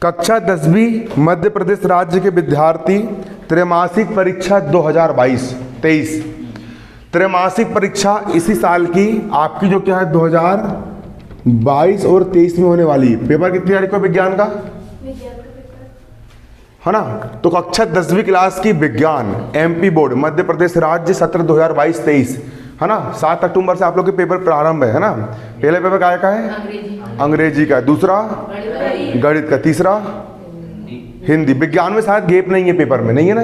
कक्षा 10वीं मध्य प्रदेश राज्य के विद्यार्थी त्रैमासिक परीक्षा 2022-23, त्रैमासिक परीक्षा इसी साल की आपकी जो क्या है 2022 और 23 में होने वाली। पेपर कितनी तारीख को विज्ञान का है ना? तो कक्षा 10वीं क्लास की विज्ञान एमपी बोर्ड मध्य प्रदेश राज्य सत्र 2022-23 है ना। 7 अक्टूबर से आप लोग के पेपर प्रारंभ है ना। पहले पेपर का है अंग्रेजी का, दूसरा गणित का, तीसरा हिंदी। विज्ञान में शायद गैप नहीं है पेपर में, नहीं है ना?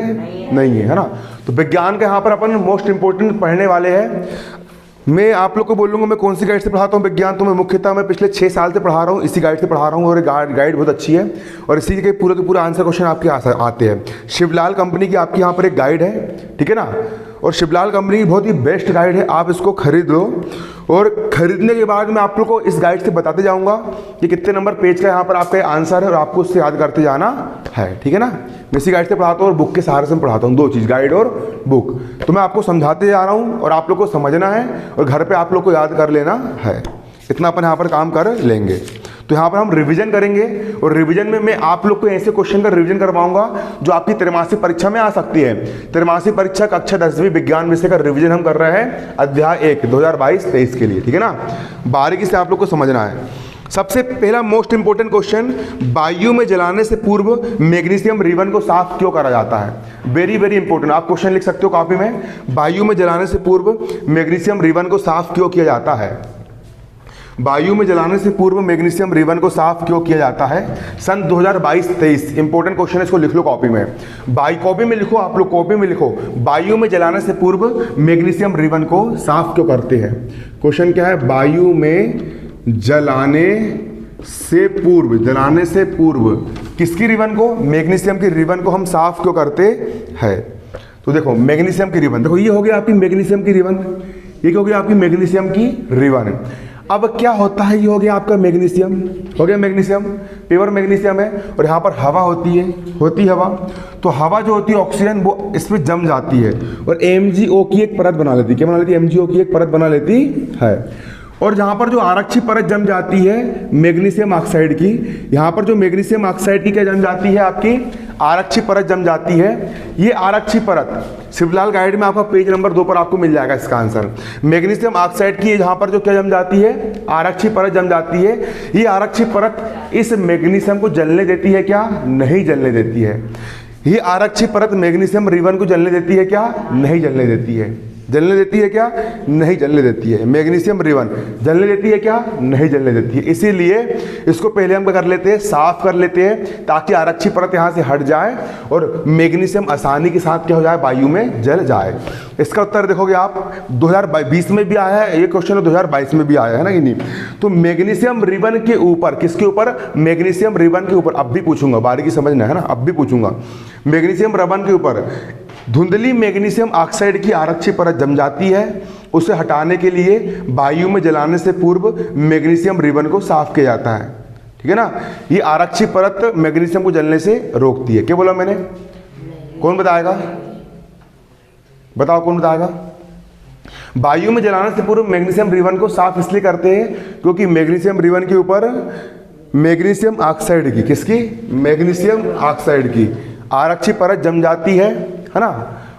नहीं है ना। तो विज्ञान के यहाँ पर अपन मोस्ट इंपोर्टेंट पढ़ने वाले हैं। मैं आप लोग को बोलूँगा मैं कौन सी गाइड से पढ़ाता हूँ विज्ञान, तो मैं मुख्यतः मैं पिछले 6 साल से पढ़ा रहा हूँ, इसी गाइड से पढ़ा रहा हूँ और गाइड बहुत अच्छी है और इसी के पूरे आंसर क्वेश्चन आपके आते हैं। शिवलाल कंपनी की आपकी यहाँ पर एक गाइड है, ठीक है ना। और शिवलाल कंपनी की बहुत ही बेस्ट गाइड है, आप इसको खरीद लो और खरीदने के बाद मैं आप लोग को इस गाइड से बताते जाऊंगा कि कितने नंबर पेज का यहाँ पर आपका आंसर है और आपको उससे याद करते जाना है, ठीक है ना। मैं इसी गाइड से पढ़ाता हूँ और बुक के सहारे से पढ़ाता हूँ, 2 चीज़, गाइड और बुक। तो मैं आपको समझाते जा रहा हूँ और आप लोग को समझना है और घर पर आप लोग को याद कर लेना है। इतना अपन यहाँ पर काम कर लेंगे। तो यहाँ पर हम रिवीजन करेंगे और रिवीजन में मैं आप लोग को ऐसे क्वेश्चन का रिवीजन करवाऊंगा जो आपकी त्रैमासिक परीक्षा में आ सकती है। त्रैमासिक परीक्षा कक्षा 10वीं विज्ञान विषय का रिवीजन हम कर रहे हैं अध्याय 1 2022-23 के लिए, ठीक है ना। बारीकी से आप लोग को समझना है। सबसे पहला मोस्ट इंपोर्टेंट क्वेश्चन, वायु में जलाने से पूर्व मैग्नीशियम रिबन को साफ क्यों करा जाता है? वेरी वेरी इंपॉर्टेंट, आप क्वेश्चन लिख सकते हो कॉपी में। वायु में जलाने से पूर्व मैग्नीशियम रिबन को साफ क्यों किया जाता है? वायु में जलाने से पूर्व मैग्नीशियम रिबन को साफ क्यों किया जाता है? सन 2022-23 इंपॉर्टेंट क्वेश्चन है, इसको लिख लो कॉपी में। कॉपी में लिखो, आप लोग कॉपी में लिखो, वायु में जलाने से पूर्व मैग्नीशियम रिबन को साफ क्यों करते हैं? क्वेश्चन क्या है? वायु में जलाने से पूर्व किसकी रिबन को? मैग्नीशियम की रिबन को हम साफ क्यों करते हैं? तो देखो मैग्नीशियम की रिबन, देखो ये हो गया आपकी मैग्नीशियम की रिबन, ये क्या हो गया आपकी मैग्नीशियम की रिबन। अब क्या होता है, ये हो गया आपका मैग्नीशियम, हो गया मैग्नीशियम, प्योर मैग्नीशियम है और यहाँ पर हवा होती है हवा। तो हवा जो होती है ऑक्सीजन वो इस पर जम जाती है और MgO की एक परत बना लेती है। क्या बना लेती है? MgO की एक परत बना लेती है। और जहाँ पर जो आरक्षी परत जम जाती है मैग्नीशियम ऑक्साइड की, यहाँ पर जो मैग्नीशियम ऑक्साइड की क्या जम जाती है? आपकी आरक्षी परत जम जाती है। ये आरक्षी परत शिवलाल गाइड में आपका पेज नंबर 2 पर आपको मिल जाएगा इसका आंसर। मैग्नीशियम ऑक्साइड की जहाँ पर जो क्या जम जाती है? आरक्षी परत जम जाती है। ये आरक्षी परत इस मैग्नीशियम को जलने देती है क्या? नहीं जलने देती है। ये आरक्षी परत मैग्नीशियम रिबन को जलने देती है क्या? नहीं जलने देती है। जलने देती है क्या? नहीं जलने देती है। मैग्नीशियम रिबन जलने देती है क्या? नहीं जलने देती है। इसीलिए इसको पहले हम क्या कर लेते हैं? साफ कर लेते हैं ताकि आरक्षी परत यहाँ से हट जाए और मैग्नीशियम आसानी के साथ क्या हो जाए? वायु में जल जाए। इसका उत्तर देखोगे आप 2020 में भी आया है ये क्वेश्चन, 2022 में भी आया है ना कि नहीं। तो मैग्नीशियम रिबन के ऊपर, किसके ऊपर? मैग्नीशियम रिबन के ऊपर। अब भी पूछूंगा, बारीकी समझना है ना, अब भी पूछूंगा। मैग्नीशियम रिबन के ऊपर धुंधली मैग्नीशियम ऑक्साइड की आरक्षी परत जम जाती है। उसे हटाने के लिए वायु में जलाने से पूर्व मैग्नीशियम रिबन को साफ किया जाता है, ठीक है ना। ये आरक्षी परत मैग्नीशियम को जलने से रोकती है। क्या बोला मैंने? कौन बताएगा? बताओ कौन बताएगा? वायु में जलाने से पूर्व मैग्नीशियम रिबन को साफ इसलिए करते हैं क्योंकि मैग्नीशियम रिबन के ऊपर मैग्नीशियम ऑक्साइड की, किसकी? मैग्नीशियम ऑक्साइड की आरक्षी परत जम जाती है ना।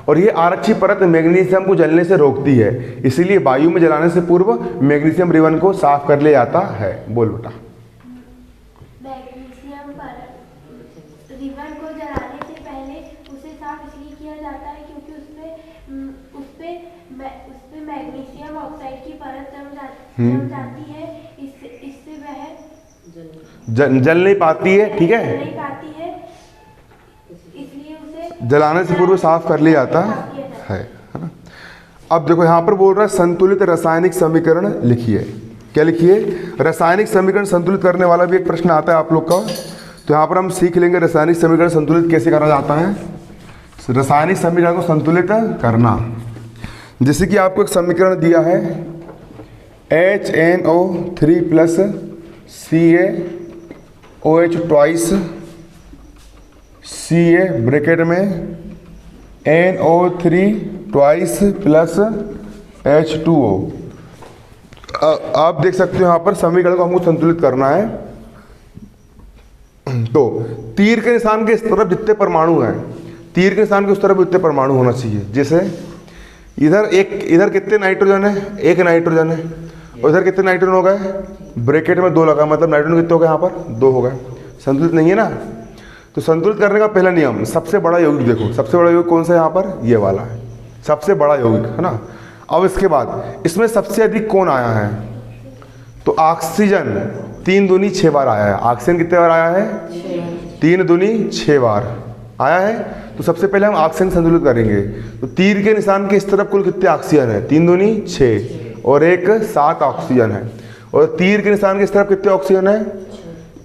और ये आरक्षी परत मैग्नीशियम को जलने से रोकती है, इसीलिए वायु में जलाने से पूर्व मैग्नीशियम रिबन को साफ कर लिया जाता है। बोल बेटा। मैग्नीशियम परत रिबन को जलाने से पहले उसे साफ इसलिए किया जाता है क्योंकि उसपे मैग्नीशियम ऑक्साइड की परत जम जाती है। इससे वह जल नहीं पाती है, ठीक है, नहीं पाती है, इसलिए उसे जलाने से पूर्व साफ कर लिया जाता है ना। अब देखो यहाँ पर बोल रहा है संतुलित रासायनिक समीकरण लिखिए। क्या लिखिए? रासायनिक समीकरण संतुलित करने वाला भी एक प्रश्न आता है आप लोग का। तो यहाँ पर हम सीख लेंगे रासायनिक समीकरण संतुलित कैसे करा जाता है। रासायनिक समीकरण को संतुलित करना, जैसे कि आपको एक समीकरण दिया है HNO3 plus CaOH twice Ca bracket में NO3 ट्वाइस प्लस H2O। आप देख सकते हो यहाँ पर समीकरण को हमको संतुलित करना है। तो तीर के निशान के इस तरफ जितने परमाणु हैं, तीर के निशान के उस तरफ जितने परमाणु होना चाहिए। जैसे इधर कितने नाइट्रोजन है, एक नाइट्रोजन है, और इधर कितने नाइट्रोजन हो गए, ब्रैकेट में 2 लगा, मतलब नाइट्रोजन कितने हो गए यहाँ पर, 2 हो गए। संतुलित नहीं है ना। तो संतुलित करने का पहला नियम, सबसे बड़ा यौगिक देखो, सबसे बड़ा यौगिक कौन सा है यहाँ पर, ये वाला है, सबसे बड़ा यौगिक है ना। अब इसके बाद इसमें सबसे अधिक कौन आया है, तो ऑक्सीजन 3 दूनी 6 बार आया है। ऑक्सीजन कितने बार आया है, 3 दूनी 6 बार आया है। तो सबसे पहले हम ऑक्सीजन संतुलित करेंगे। तो तीर के निशान के इस तरफ कुल कितने ऑक्सीजन है, 3 दूनी 6 और 1 7 ऑक्सीजन है। और तीर के निशान के इस तरफ कितने ऑक्सीजन है,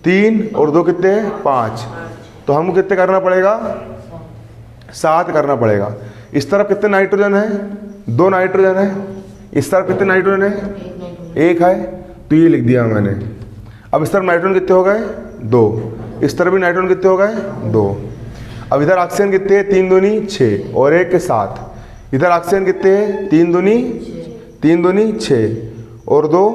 3 और 2 कितने हैं, 5। तो हमको कितने करना पड़ेगा, 7 करना पड़ेगा। इस तरफ कितने नाइट्रोजन है, 2 नाइट्रोजन है। इस तरफ कितने नाइट्रोजन है, 1 है। तो ये लिख दिया मैंने। अब इस तरफ नाइट्रोजन कितने हो गए, 2। इस तरफ भी नाइट्रोजन कितने हो गए, 2। अब इधर ऑक्सीजन कितने हैं, 3 दूनी 6 और 1 7। इधर ऑक्सीजन कितने हैं, 3 दूनी 6 और 2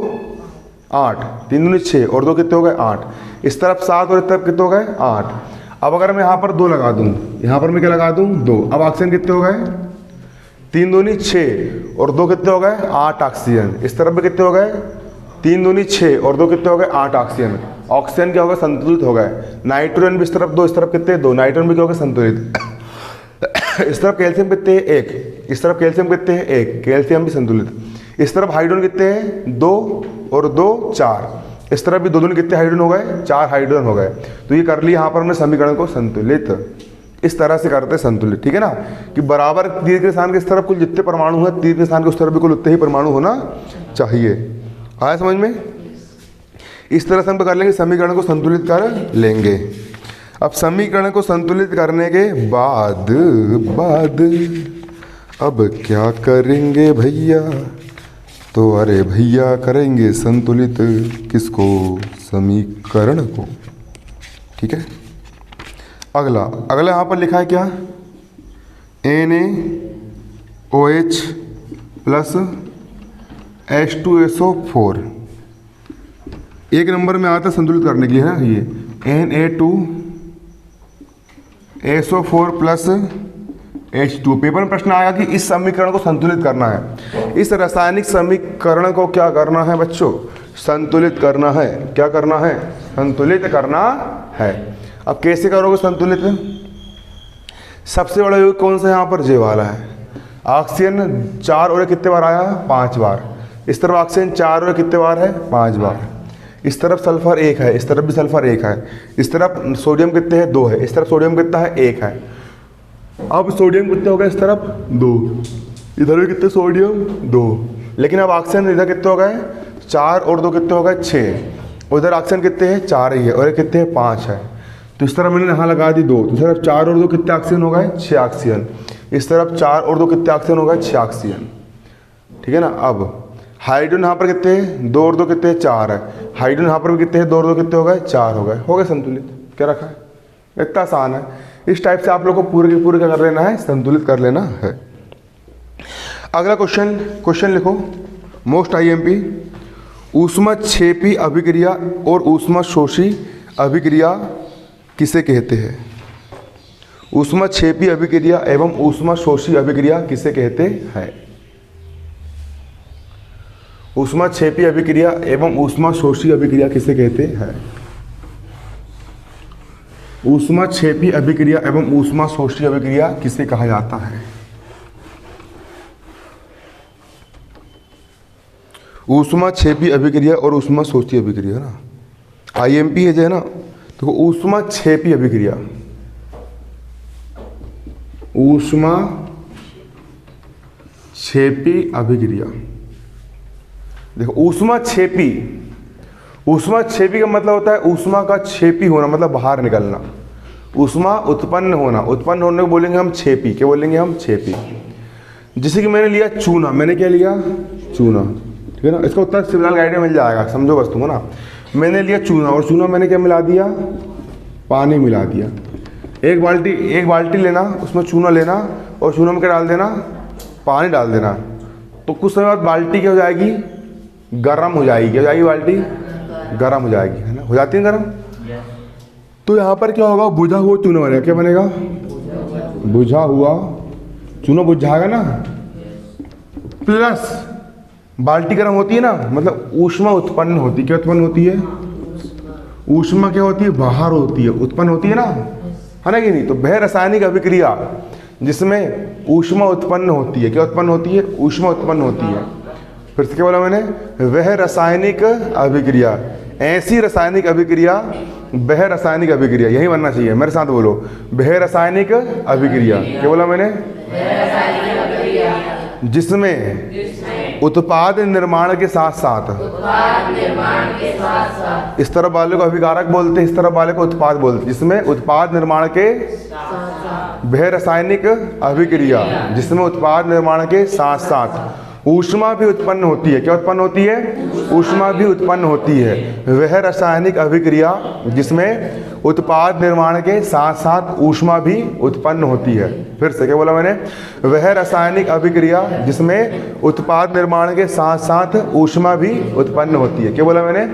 8। 3 दूनी 6 और 2 कितने हो गए, 8। इस तरफ 7 और इस तरफ कितने हो गए, 8। अब अगर मैं यहाँ पर 2 लगा दूँ, यहाँ पर मैं क्या लगा दूँ, 2। अब ऑक्सीजन कितने हो गए, 3 दूनी 6 और 2 कितने हो गए, 8 ऑक्सीजन। इस तरफ भी कितने हो गए, 3 दूनी 6 और 2 कितने हो गए, 8 ऑक्सीजन। ऑक्सीजन क्या होगा, संतुलित हो गए। नाइट्रोजन भी इस तरफ 2, इस तरफ कितने, 2। नाइट्रोजन भी क्या होगा, संतुलित। इस तरफ कैल्शियम कितने हैं, 1। इस तरफ कैल्शियम कितने हैं, 1। कैल्शियम भी संतुलित। इस तरफ हाइड्रोजन कितने हैं, 2 और 2 4। इस तरफ भी 2 दूनी कितने हाइड्रोजन हो गए, 4 हाइड्रोजन हो गए। तो ये कर लिया यहाँ पर हमने समीकरण को संतुलित। इस तरह से करते हैं संतुलित, ठीक है ना, कि बराबर तीर के निशान के इस तरफ कुल जितने परमाणु हैं, तीर के निशान के उस तरफ भी कुल उतने ही परमाणु होना चाहिए। आया समझ में। इस तरह से हम कर लेंगे, समीकरण को संतुलित कर लेंगे। अब समीकरण को संतुलित करने के बाद अब क्या करेंगे भैया, तो अरे भैया करेंगे संतुलित किसको, समीकरण को। ठीक है। अगला यहाँ पर लिखा है क्या, NaOH प्लस H2SO4। 1 नंबर में आता है संतुलित करने के लिए, है ये Na2SO4 प्लस H2। पेपर में प्रश्न आया कि इस समीकरण को संतुलित करना है। इस रासायनिक समीकरण को क्या करना है बच्चों, संतुलित करना है। क्या करना है, संतुलित करना है। अब कैसे करोगे संतुलित, सबसे बड़ा यौगिक कौन सा यहाँ पर, जे वाला है। ऑक्सीजन 4 और कितने बार आया, 5 बार। इस तरफ ऑक्सीजन 4 और कितने बार है, 5 बार। इस तरफ सल्फर 1 है, इस तरफ भी सल्फर 1 है। इस तरफ सोडियम कितने हैं, 2 है। इस तरफ सोडियम कितना है, 1 है। अब सोडियम कितने हो गए, इस तरफ 2, इधर भी कितने सोडियम 2। लेकिन अब ऑक्सीजन इधर कितने हो गए, 4 और 2 कितने हो गए, 6। उधर ऑक्सीजन कितने हैं, 4 ही है, और ये कितने हैं, 5 है। तो इस तरफ मैंने यहाँ लगा दी 2। तो इस तरफ 4 और 2 कितने ऑक्सीजन हो गए, 6 ऑक्सीजन। इस तरफ 4 और 2 कितने ऑक्सीजन हो गए, 6 ऑक्सीजन। ठीक है ना। अब हाइड्रोजन यहाँ पर कितने हैं, 2 और 2 कितने हैं, 4 है। हाइड्रोजन यहाँ पर भी कितने हैं, 2 और 2 कितने हो गए, 4 हो गए संतुलित। क्या रखा है, इतना आसान है। इस टाइप से आप लोग को पूरे के पूरे क्या कर लेना है, संतुलित कर लेना है। अगला क्वेश्चन लिखो, मोस्ट IMP। ऊष्मक्षेपी अभिक्रिया और ऊष्मशोषी अभिक्रिया किसे कहते हैं। ऊष्मक्षेपी अभिक्रिया एवं ऊष्मशोषी अभिक्रिया किसे कहते हैं। ऊष्मक्षेपी अभिक्रिया एवं ऊष्मशोषी अभिक्रिया किसे कहते हैं। ऊष्मक्षेपी अभिक्रिया एवं ऊष्मशोषी अभिक्रिया किसे कहा जाता है। ऊष्मक्षेपी अभिक्रिया और ऊष्मशोषी अभिक्रिया ना, IMP है जो है ना। तो ऊष्मक्षेपी अभिक्रिया, ऊष्मक्षेपी अभिक्रिया, देखो ऊष्मक्षेपी का मतलब होता है ऊष्मा का क्षेपी होना, मतलब बाहर निकलना। ऊष्मा उत्पन्न होने को बोलेंगे हम क्षेपी। क्या बोलेंगे हम, क्षेपी। जैसे कि मैंने लिया चूना, मैंने क्या लिया, चूना। ठीक है ना। इसका उत्तर सिविल गाइड में मिल जाएगा, समझो बस तुम ना। मैंने लिया चूना, और चूना मैंने क्या मिला दिया, पानी मिला दिया। एक बाल्टी लेना, उसमें चूना लेना, और चूना में क्या डाल देना, पानी डाल देना। तो कुछ समय बाद बाल्टी क्या हो जाएगी, गर्म हो जाएगी। क्या हो जाएगी, बाल्टी गर्म हो जाएगी, है ना। हो जाती है गर्म। तो यहाँ पर क्या होगा, बुझा हुआ चूना बनेगा। क्या बनेगा? बुझा हुआ चूना बुझ जाएगा ना। प्लस बाल्टी गर्म होती है ना, मतलब ऊष्मा उत्पन्न होती है। क्या उत्पन्न होती है? ऊष्मा क्या होती है? बाहर होती है, उत्पन्न होती है ना कि नहीं? तो वह रासायनिक अभिक्रिया जिसमें ऊष्मा उत्पन्न होती है। क्या उत्पन्न होती है? ऊष्मा उत्पन्न होती है। फिर से क्या बोला मैंने? वह रासायनिक अभिक्रिया, ऐसी रासायनिक अभिक्रिया, वह रासायनिक अभिक्रिया, यही बनना चाहिए, मेरे साथ बोलो, वह रासायनिक अभिक्रिया। क्या बोला मैंने? जिसमें उत्पाद निर्माण के साथ साथ, इस तरफ वाले को अभिकारक बोलते हैं, इस तरफ वाले को उत्पाद बोलते हैं। जिसमें उत्पाद निर्माण के, वह रासायनिक अभिक्रिया जिसमें उत्पाद निर्माण के साथ साथ ऊष्मा भी उत्पन्न होती है। क्या उत्पन्न होती है? ऊष्मा भी उत्पन्न होती है। वह रासायनिक अभिक्रिया जिसमें उत्पाद निर्माण के साथ साथ ऊष्मा भी उत्पन्न होती है। फिर से क्या बोला मैंने? वह रासायनिक अभिक्रिया जिसमें उत्पाद निर्माण के साथ साथ ऊष्मा भी उत्पन्न होती है। क्या बोला मैंने?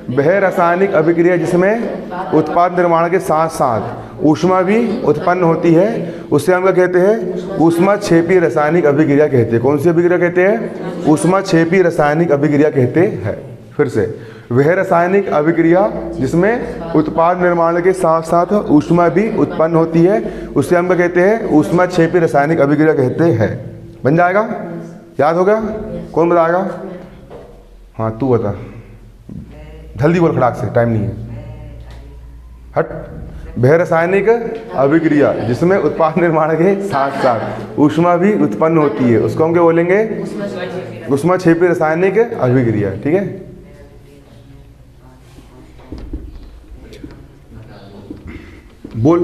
वह रासायनिक अभिक्रिया जिसमें उत्पाद निर्माण के साथ साथ ऊष्मा भी उत्पन्न होती है, उसे हम क्या कहते हैं? ऊष्माक्षेपी रासायनिक अभिक्रिया कहते हैं। कौन सी अभिक्रिया कहते हैं? ऊष्माक्षेपी रासायनिक अभिक्रिया कहते हैं। फिर से, वह रासायनिक अभिक्रिया जिसमें उत्पाद निर्माण के साथ साथ ऊष्मा भी उत्पन्न होती है, उसे हम क्या कहते हैं? ऊष्माक्षेपी रासायनिक अभिक्रिया कहते हैं। बन जाएगा? याद हो गया? कौन बताएगा? हाँ तू बता, जल्दी बोल, खड़ाक से, टाइम नहीं है। हट। वह रासायनिक अभिक्रिया जिसमें उत्पाद निर्माण के साथ साथ ऊष्मा भी उत्पन्न होती है, उसको हम क्या बोलेंगे? ऊष्माक्षेपी रासायनिक अभिक्रिया। ठीक है, बोल।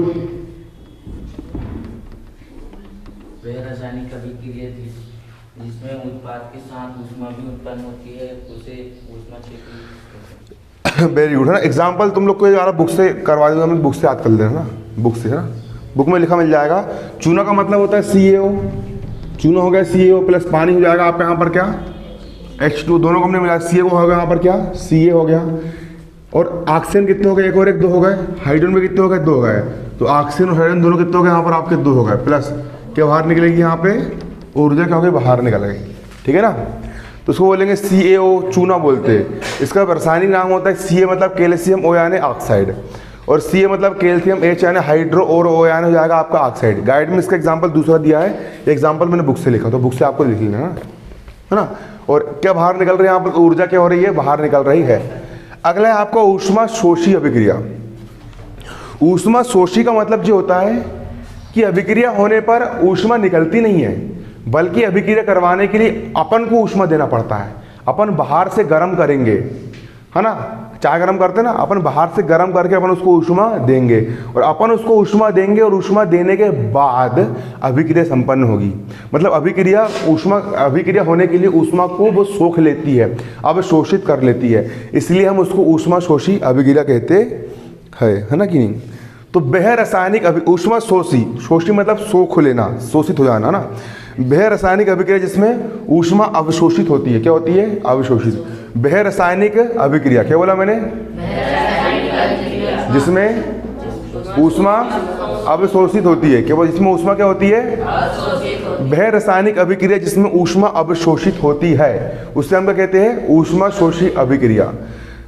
वह रासायनिक अभिक्रिया जिसमें उत्पाद के साथ ऊष्मा भी उत्पन्न होती है, उसे ऊष्माक्षेपी। वेरी गुड, है ना। एग्जाम्पल तुम लोग को यार बुक से करवा दूंगा, मैं बुक से याद कर लेना ना, बुक से, है ना। बुक में लिखा मिल जाएगा। चूना का मतलब होता है CaO, चूना हो गया CaO प्लस पानी हो जाएगा आपका यहाँ पर क्या? H2, दोनों को हमने मिला, CaO हो गया यहाँ पर क्या? Ca हो गया। और ऑक्सीजन कितने हो गए? एक और एक, 2 हो गए। हाइड्रोजन में कितने हो गए? 2 हो गए। तो ऑक्सीजन और हाइड्रोजन दोनों कितने हो गए यहाँ पर आपके? 2 हो गए। प्लस क्या बाहर निकलेगी यहाँ पे? ऊर्जा क्या हो गई? बाहर निकल गई। ठीक है ना। तो उसको बोलेंगे CaO, चूना बोलते हैं। इसका रासायनिक नाम होता है Ca मतलब कैल्शियम ओ यानी ऑक्साइड, और Ca मतलब कैल्शियम H यानी हाइड्रो, और O यानी हो जाएगा आपका ऑक्साइड। गाइड में इसका एग्जांपल दूसरा दिया है, एग्जांपल मैंने बुक से लिखा, तो बुक से आपको लिख लेना, है ना। और क्या बाहर निकल रही है यहाँ पर? ऊर्जा क्या हो रही है? बाहर निकल रही है। अगला है आपका ऊष्मा शोषी अभिक्रिया। ऊष्मा शोषी का मतलब जो होता है कि अभिक्रिया होने पर ऊष्मा निकलती नहीं है, बल्कि अभिक्रिया करवाने के लिए अपन को ऊष्मा देना पड़ता है। अपन बाहर से गर्म करेंगे, है ना, चाय गर्म करते हैं ना, अपन बाहर से गर्म करके अपन उसको ऊष्मा देंगे, और अपन उसको ऊष्मा देंगे, और ऊष्मा देने के बाद अभिक्रिया संपन्न होगी। मतलब अभिक्रिया होने के लिए ऊष्मा को वो सोख लेती है, अवशोषित कर लेती है, इसलिए हम उसको ऊष्मा शोषी अभिक्रिया कहते हैं, है ना कि नहीं। तो वह रासायनिक ऊष्मा शोषी मतलब सोख लेना, शोषित हो जाना ना। वह रासायनिक अभिक्रिया जिसमें ऊष्मा अवशोषित होती है। क्या होती है? अवशोषित। वह रासायनिक अभिक्रिया, क्या बोला मैंने? जिसमें ऊष्मा अवशोषित होती है। क्या बोला? जिसमें ऊष्मा क्या होती है? वह रासायनिक अभिक्रिया जिसमें ऊष्मा अवशोषित होती है, उससे हम क्या कहते हैं? ऊष्मा शोषी अभिक्रिया।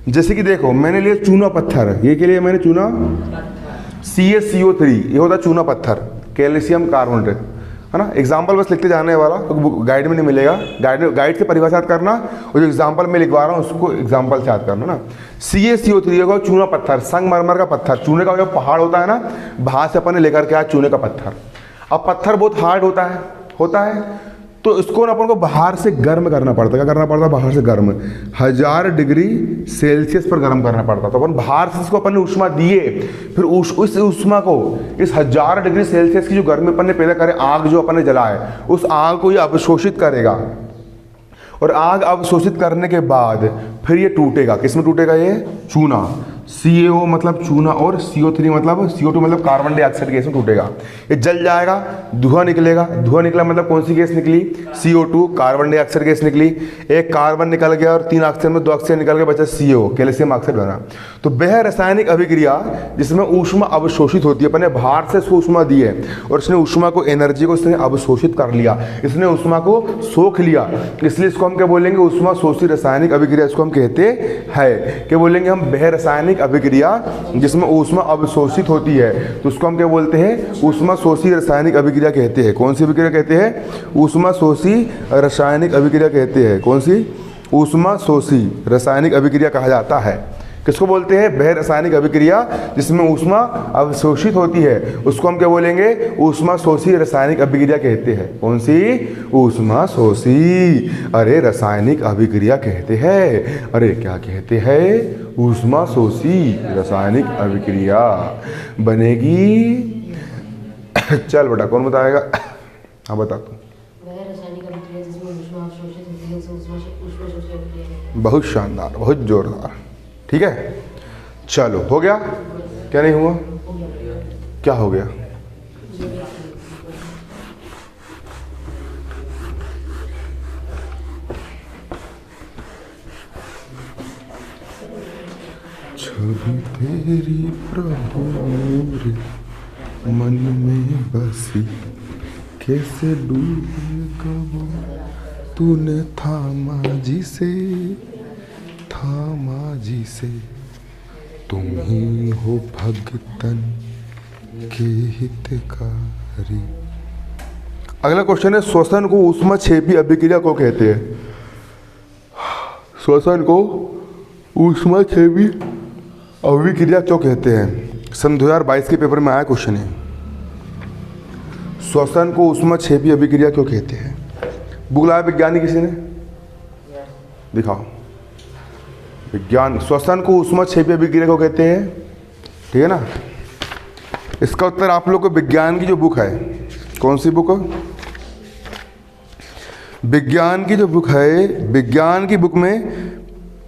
जैसे कि देखो, मैंने लिया चूना पत्थर, ये के लिए मैंने चूना CaCO3, ये होता है चूना पत्थर, कैल्शियम कार्बोनेट, है ना। एग्जाम्पल बस लिखते जाने वाला, क्योंकि गाइड में नहीं मिलेगा। गाइड से परिभाषा याद करना, और जो एग्जाम्पल में लिखवा रहा हूँ उसको एग्जाम्पल से याद करना ना। CaCO3 होगा चूना पत्थर, संगमरमर का पत्थर, चूने का जो पहाड़ होता है ना, वहाँ से अपन ने लेकर के आया चूने का पत्थर। अब पत्थर बहुत हार्ड होता है, तो इसको ना अपन को बाहर से गर्म करना पड़ता है। क्या करना पड़ता है? बाहर से गर्म, 1000 डिग्री सेल्सियस पर गर्म करना पड़ता है। तो अपन बाहर से इसको अपन ने ऊष्मा दिए, फिर उस ऊष्मा को, इस 1000 डिग्री सेल्सियस की जो गर्मी अपन ने पैदा करे, आग जो अपन ने जलाए, उस आग को ये अवशोषित करेगा, और आग अवशोषित करने के बाद फिर ये टूटेगा। किस में टूटेगा? ये चूना। CaO मतलब चूना और CO3 मतलब CO2 मतलब कार्बन डाइऑक्साइड गैस में टूटेगा। ये जल जाएगा, धुआं निकलेगा। धुआं निकला मतलब कौन सी गैस निकली? CO2 कार्बन डाइऑक्साइड गैस निकली। एक कार्बन निकल गया और 3 ऑक्सीजन में 2 ऑक्सीजन निकल के बचा CO कैल्शियम ऑक्साइड बना। तो वह रासायनिक अभिक्रिया जिसमें ऊष्मा अवशोषित होती है, अपने बाहर से इसको ऊष्मा दी है और इसने ऊष्मा को, एनर्जी को इसने अवशोषित कर लिया, इसने ऊष्मा को सोख लिया, इसलिए इसको हम क्या बोलेंगे? ऊष्मा शोषी रासायनिक अभिक्रिया इसको हम कहते हैं। क्या बोलेंगे हम? वह रासायनिक अभिक्रिया जिसमें ऊष्मा अवशोषित होती है, तो उसको हम क्या बोलते हैं? ऊष्मा शोषी रासायनिक अभिक्रिया कहते हैं। कौन सी अभिक्रिया कहते हैं? ऊष्मा शोषी रासायनिक अभिक्रिया कहते हैं। कौन सी? ऊष्मा शोषी रासायनिक अभिक्रिया कहा जाता है। किसको बोलते हैं? वह रासायनिक अभिक्रिया जिसमें ऊष्मा अवशोषित होती है, उसको हम क्या बोलेंगे? ऊष्मा शोषी रासायनिक अभिक्रिया कहते हैं। कौन सी? ऊष्मा शोषी। अरे रासायनिक अभिक्रिया कहते हैं। अरे क्या कहते हैं? ऊष्मा शोषी रासायनिक अभिक्रिया बनेगी। चल बेटा, कौन बताएगा? हाँ बता तू। बहुत शानदार, बहुत जोरदार। ठीक है, चलो हो गया? क्या नहीं हुआ? क्या हो गया? छवि तेरी प्रभु रे मन में बसी, कैसे डूबेगा वो तूने थामा जिसे, थामा जिसे, तुम ही हो भगतन के हितकारी। अगला क्वेश्चन है, श्वसन को ऊष्माक्षेपी अभिक्रिया को कहते हैं। श्वसन को ऊष्माक्षेपी अभिक्रिया क्यों कहते हैं? सन 2022 के पेपर में आया क्वेश्चन है, श्वसन को ऊष्माक्षेपी अभिक्रिया क्यों कहते हैं? बुक लाया विज्ञानी किसी ने? दिखाओ। विज्ञान, श्वसन को ऊष्माक्षेपी अभिक्रिया को कहते हैं। ठीक है ना? इसका उत्तर आप लोग को विज्ञान की जो बुक है, कौन सी बुक? विज्ञान की जो बुक है, विज्ञान की बुक में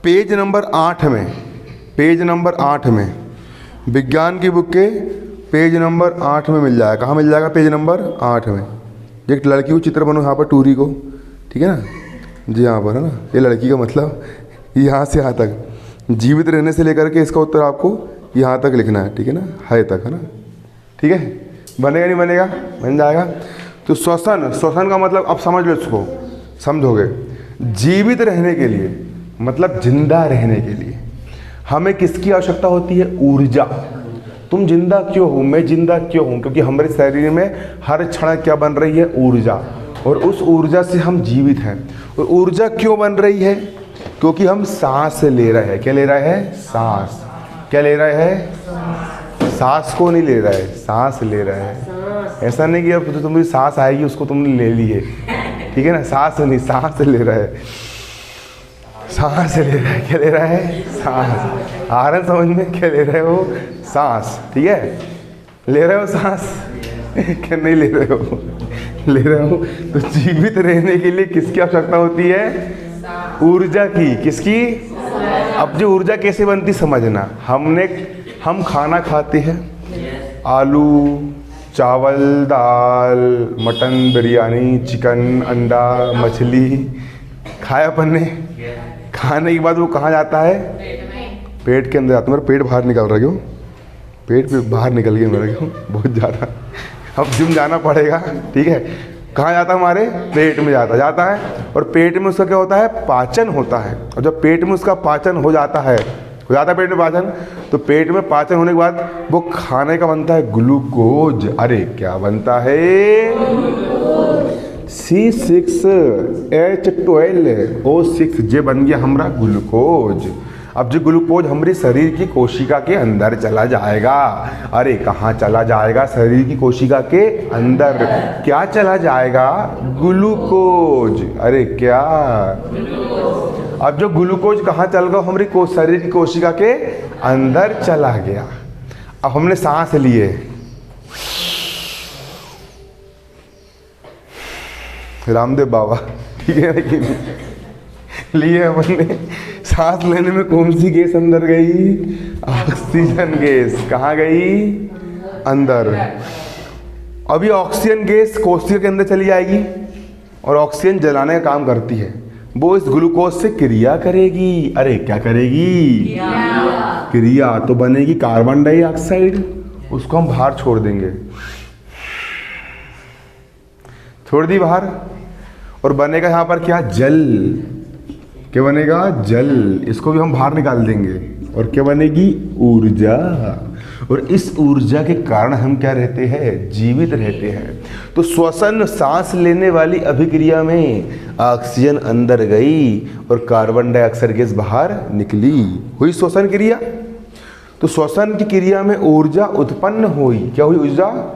पेज नंबर 8 में, पेज नंबर 8 में, विज्ञान की बुक के पेज नंबर 8 में मिल जाएगा। कहाँ मिल जाएगा? पेज नंबर 8 में। एक लड़की को चित्र बनो यहाँ पर, टूरी को। ठीक है ना जी? यहाँ पर है ना, ये लड़की का मतलब यहाँ से यहाँ तक, जीवित रहने से लेकर के इसका उत्तर आपको यहाँ तक लिखना है। ठीक है ना? है तक, है ना? ठीक है, बनेगा नहीं बनेगा? बन जाएगा। तो श्वसन, श्वसन का मतलब अब समझ लो, इसको समझोगे। जीवित रहने के लिए मतलब जिंदा रहने के लिए हमें किसकी आवश्यकता होती है? ऊर्जा। तुम जिंदा क्यों हो? मैं जिंदा क्यों हूँ? क्योंकि हमारे शरीर में हर क्षण क्या बन रही है? ऊर्जा। और उस ऊर्जा से हम जीवित हैं। और ऊर्जा क्यों बन रही है? क्योंकि हम सांस ले रहे हैं। क्या ले रहे हैं? सांस। क्या ले रहे हैं? सांस को नहीं ले रहा है, सांस ले रहा है। ऐसा नहीं कि अब तो तुम्हारी सांस आएगी उसको तुमने ले ली है। ठीक है ना? सांस नहीं, सांस ले रहा है, सांस ले रहा है। क्या ले रहा है? सांस। आ रहा है समझ में? क्या ले रहे हो? सांस। ठीक है, ले रहे हो सांस? क्या नहीं ले रहे हो? ले रहे हो। तो जीवित रहने के लिए किसकी आवश्यकता होती है? ऊर्जा की। किसकी? अब जो ऊर्जा कैसे बनती समझना। हम खाना खाते हैं, आलू, चावल, दाल, मटन, बिरयानी, चिकन, अंडा, मछली खाया अपन ने। खाने के बाद वो कहाँ जाता है? पेट के अंदर जाता है। मेरा पेट बाहर निकल रहा, क्यों? पेट पे बाहर निकल गया मेरा, क्यों? बहुत ज़्यादा। अब जिम जाना पड़ेगा। ठीक है, कहाँ जाता है? हमारे पेट में जाता है। और पेट में उसका क्या होता है? पाचन होता है। और जब पेट में उसका पाचन हो जाता है पेट में पाचन, तो पेट में पाचन होने के बाद वो खाने का बनता है ग्लूकोज। अरे क्या बनता है? C6H12O6 जे बन गया हमारा ग्लूकोज। अब जो ग्लूकोज हमारी शरीर की कोशिका के अंदर चला जाएगा। अरे कहाँ चला जाएगा? शरीर की कोशिका के अंदर। क्या चला जाएगा? ग्लूकोज। अरे क्या? अब जो ग्लूकोज कहाँ चल गया? हमारी शरीर की कोशिका के अंदर चला गया। अब हमने सांस लिए, रामदेव बाबा, ठीक है ना? लिए हमने सांस लेने में कौन सी गैस अंदर गई? Oxygen gas. कहाँ गई? अंदर। अभी ऑक्सीजन गैस कोशिका के अंदर चली जाएगी और ऑक्सीजन जलाने का काम करती है। वो इस ग्लूकोज से क्रिया करेगी। अरे क्या करेगी? क्रिया। तो बनेगी कार्बन डाइऑक्साइड, उसको हम बाहर छोड़ देंगे। छोड़ दी बाहर, और बनेगा यहाँ पर क्या? जल। क्या बनेगा? जल। इसको भी हम बाहर निकाल देंगे और क्या बनेगी? ऊर्जा। और इस ऊर्जा के कारण हम क्या रहते हैं? जीवित रहते हैं। तो श्वसन, सांस लेने वाली अभिक्रिया में ऑक्सीजन अंदर गई और कार्बन डाइऑक्साइड गैस बाहर निकली। हुई श्वसन क्रिया। तो श्वसन की क्रिया में ऊर्जा उत्पन्न हुई। क्या हुई? ऊर्जा।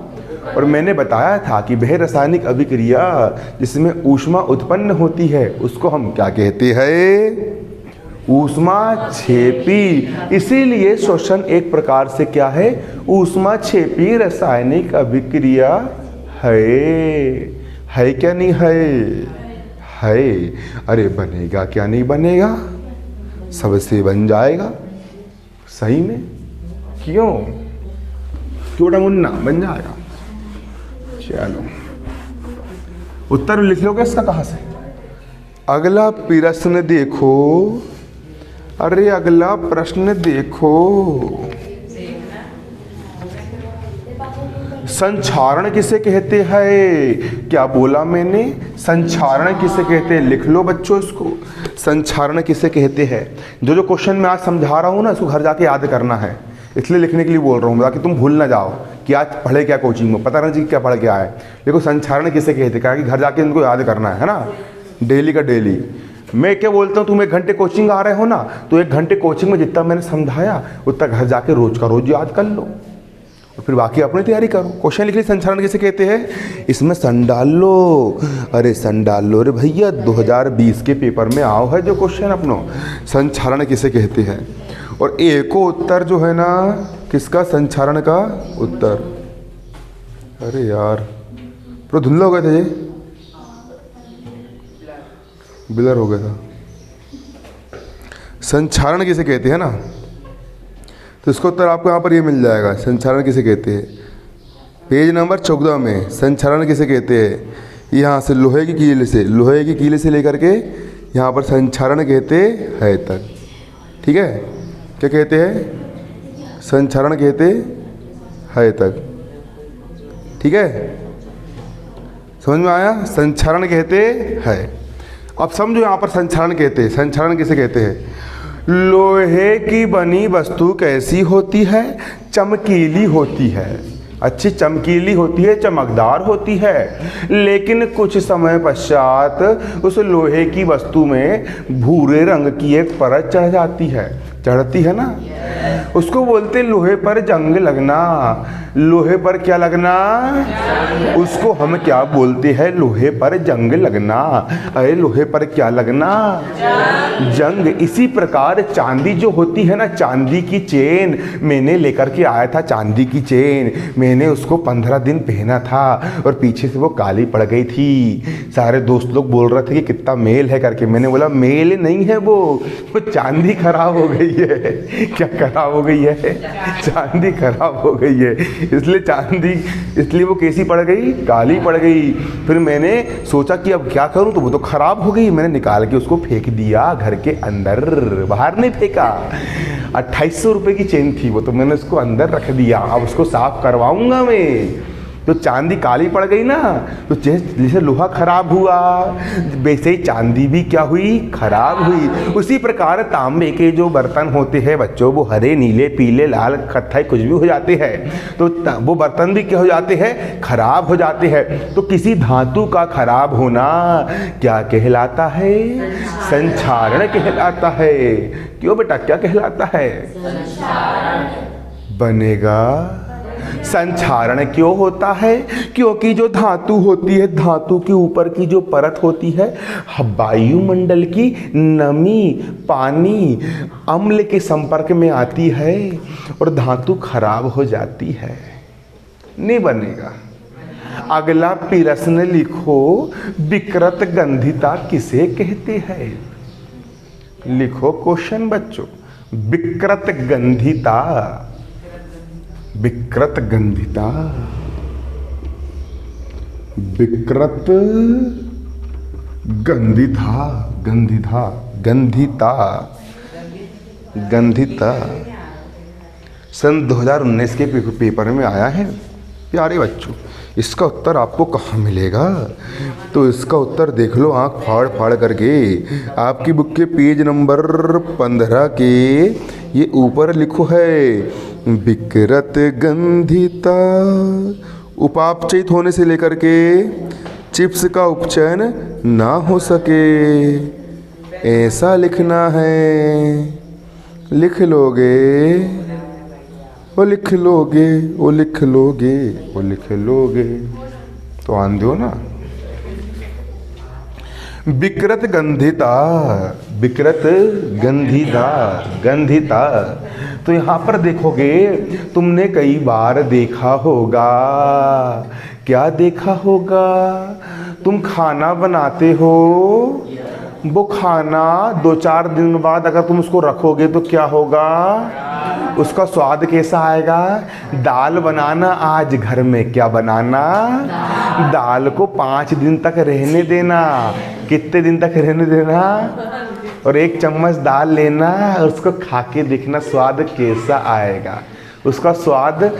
और मैंने बताया था कि वह रासायनिक अभिक्रिया जिसमें ऊष्मा उत्पन्न होती है उसको हम क्या कहते हैं? ऊष्माक्षेपी। इसीलिए श्वसन एक प्रकार से क्या है? ऊष्माक्षेपी रासायनिक अभिक्रिया है क्या नहीं है? है। अरे बनेगा क्या नहीं बनेगा? सबसे बन जाएगा। सही में? क्यों? छोटा मुन्ना बन जाएगा। चलो उत्तर लिख लोगे इसका कहाँ से? अगला प्रश्न देखो। अरे अगला प्रश्न देखो। संक्षारण किसे कहते हैं? क्या बोला मैंने? संक्षारण किसे कहते हैं? लिख लो बच्चों इसको। संक्षारण किसे कहते हैं? जो क्वेश्चन मैं आज समझा रहा हूँ ना, इसको घर जाके याद करना है, इसलिए लिखने के लिए बोल रहा हूँ ताकि तुम भूल ना जाओ कि आज पढ़े क्या कोचिंग में, पता नहीं क्या पढ़ के आए। देखो संक्षारण किसे कहते हैं, कि घर जाके इनको याद करना है ना, डेली का डेली। मैं क्या बोलता हूँ, तुम 1 घंटे कोचिंग आ रहे हो ना, तो 1 घंटे कोचिंग में जितना मैंने समझाया उतना घर जाके रोज का रोज याद कर लो और फिर बाकी अपनी तैयारी करो। क्वेश्चन लिख ली, संक्षारण किसे कहते हैं? इसमें सन डाल लो। अरे सन डाल लो। अरे भैया 2020 के पेपर में आओ है जो क्वेश्चन अपनो, संक्षारण किसे कहते हैं। और एक उत्तर जो है ना किसका? संक्षारण का उत्तर। अरे यार पूरा धुंधला हो गए थे, ये ब्लर हो गया था। संक्षारण किसे कहते हैं ना, तो इसका उत्तर आपको यहाँ पर ये मिल जाएगा। संक्षारण किसे कहते हैं? पेज नंबर 14 में संक्षारण किसे कहते हैं? यहाँ से लोहे की कीले से लेकर के यहाँ पर संक्षारण कहते हैं तक। ठीक है, क्या कहते हैं? संक्षारण कहते हैं तक। ठीक है, समझ में आया? संक्षारण कहते हैं। अब समझो यहाँ पर संक्षारण कहते हैं। संक्षारण किसे कहते हैं? लोहे की बनी वस्तु कैसी होती है? चमकीली होती है, अच्छी चमकीली होती है, चमकदार होती है, लेकिन कुछ समय पश्चात उस लोहे की वस्तु में भूरे रंग की एक परत चढ़ जाती है, चढ़ती है ना, उसको बोलते लोहे पर जंग लगना। लोहे पर क्या लगना? उसको हम क्या बोलते हैं? लोहे पर जंग लगना। अरे लोहे पर क्या लगना? जंग। इसी प्रकार चांदी जो होती है ना, चांदी की चेन मैंने लेकर के आया था, चांदी की चेन मैंने उसको 15 दिन पहना था और पीछे से वो काली पड़ गई थी। सारे दोस्त लोग बोल रहे थे कि कितना मेल है करके, मैंने बोला मेल नहीं है, वो चांदी खराब हो गई है। क्या खराब हो गई है? चांदी खराब हो गई है, इसलिए चांदी, इसलिए वो कैसी पड़ गई? काली पड़ गई। फिर मैंने सोचा कि अब क्या करूं, तो वो तो खराब हो गई। मैंने निकाल के उसको फेंक दिया घर के अंदर, बाहर नहीं फेंका। 2800 रुपये की चेन थी वो, तो मैंने उसको अंदर रख दिया। अब उसको साफ करवाऊंगा मैं। तो चांदी काली पड़ गई ना, तो जैसे लोहा खराब हुआ वैसे ही चांदी भी क्या हुई? खराब हुई। उसी प्रकार तांबे के जो बर्तन होते हैं बच्चों, वो हरे, नीले, पीले, लाल, कत्थई कुछ भी हो जाते हैं, तो वो बर्तन भी क्या हो जाते हैं? खराब हो जाते हैं। तो किसी धातु का खराब होना क्या कहलाता है? संक्षारण कहलाता है। क्यों बेटा, क्या कहलाता है? बनेगा। संक्षारण क्यों होता है? क्योंकि जो धातु होती है, धातु के ऊपर की जो परत होती है, वायुमंडल की नमी, पानी, अम्ल के संपर्क में आती है और धातु खराब हो जाती है। नहीं बनेगा। अगला प्रश्न लिखो, विकृत गंधिता किसे कहते हैं? लिखो क्वेश्चन बच्चों। विकृत गंधिता, विकृत गंधिता, विकृत गंधिता, गंधिता, गंधिता, गंधिता सन 2019 के पेपर में आया है प्यारे बच्चों। इसका उत्तर आपको कहाँ मिलेगा? तो इसका उत्तर देख लो आँख फाड़ फाड़ करके। आपकी बुक के पेज नंबर 15 के ये ऊपर लिखो है, विकृत गंधिता उपापचयित होने से लेकर के चिप्स का उपचयन ना हो सके, ऐसा लिखना है। लिख लोगे, वो लिख लोगे, वो लिख लोगे, वो लिख लोगे तो आन दो ना। विकृत गंधिता, विकृत गंधिता, गंधिता। तो यहाँ पर देखोगे, तुमने कई बार देखा होगा। क्या देखा होगा? तुम खाना बनाते हो, वो खाना 2-4 दिन बाद अगर तुम उसको रखोगे तो क्या होगा? उसका स्वाद कैसा आएगा? दाल बनाना आज घर में, क्या बनाना? दाल को 5 दिन तक रहने देना। कितने दिन तक रहने देना? और 1 चम्मच दाल लेना, उसको खा के देखना स्वाद कैसा आएगा। उसका स्वाद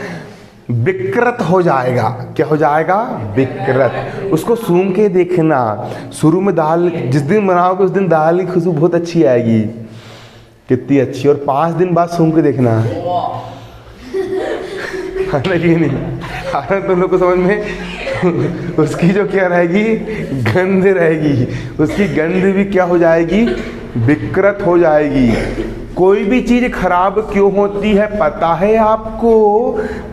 विकृत हो जाएगा। क्या हो जाएगा? विकृत। उसको सूंघ के देखना। शुरू में दाल जिस दिन बनाओगे उस दिन दाल की खुशबू बहुत अच्छी आएगी, कितनी अच्छी। और 5 दिन बाद सूंघ के देखना है कि नहीं? आ रहा तुम लोग को समझ में? उसकी जो क्या रहेगी? गंध रहेगी। उसकी गंध भी क्या हो जाएगी? विकृत हो जाएगी। कोई भी चीज खराब क्यों होती है पता है आपको?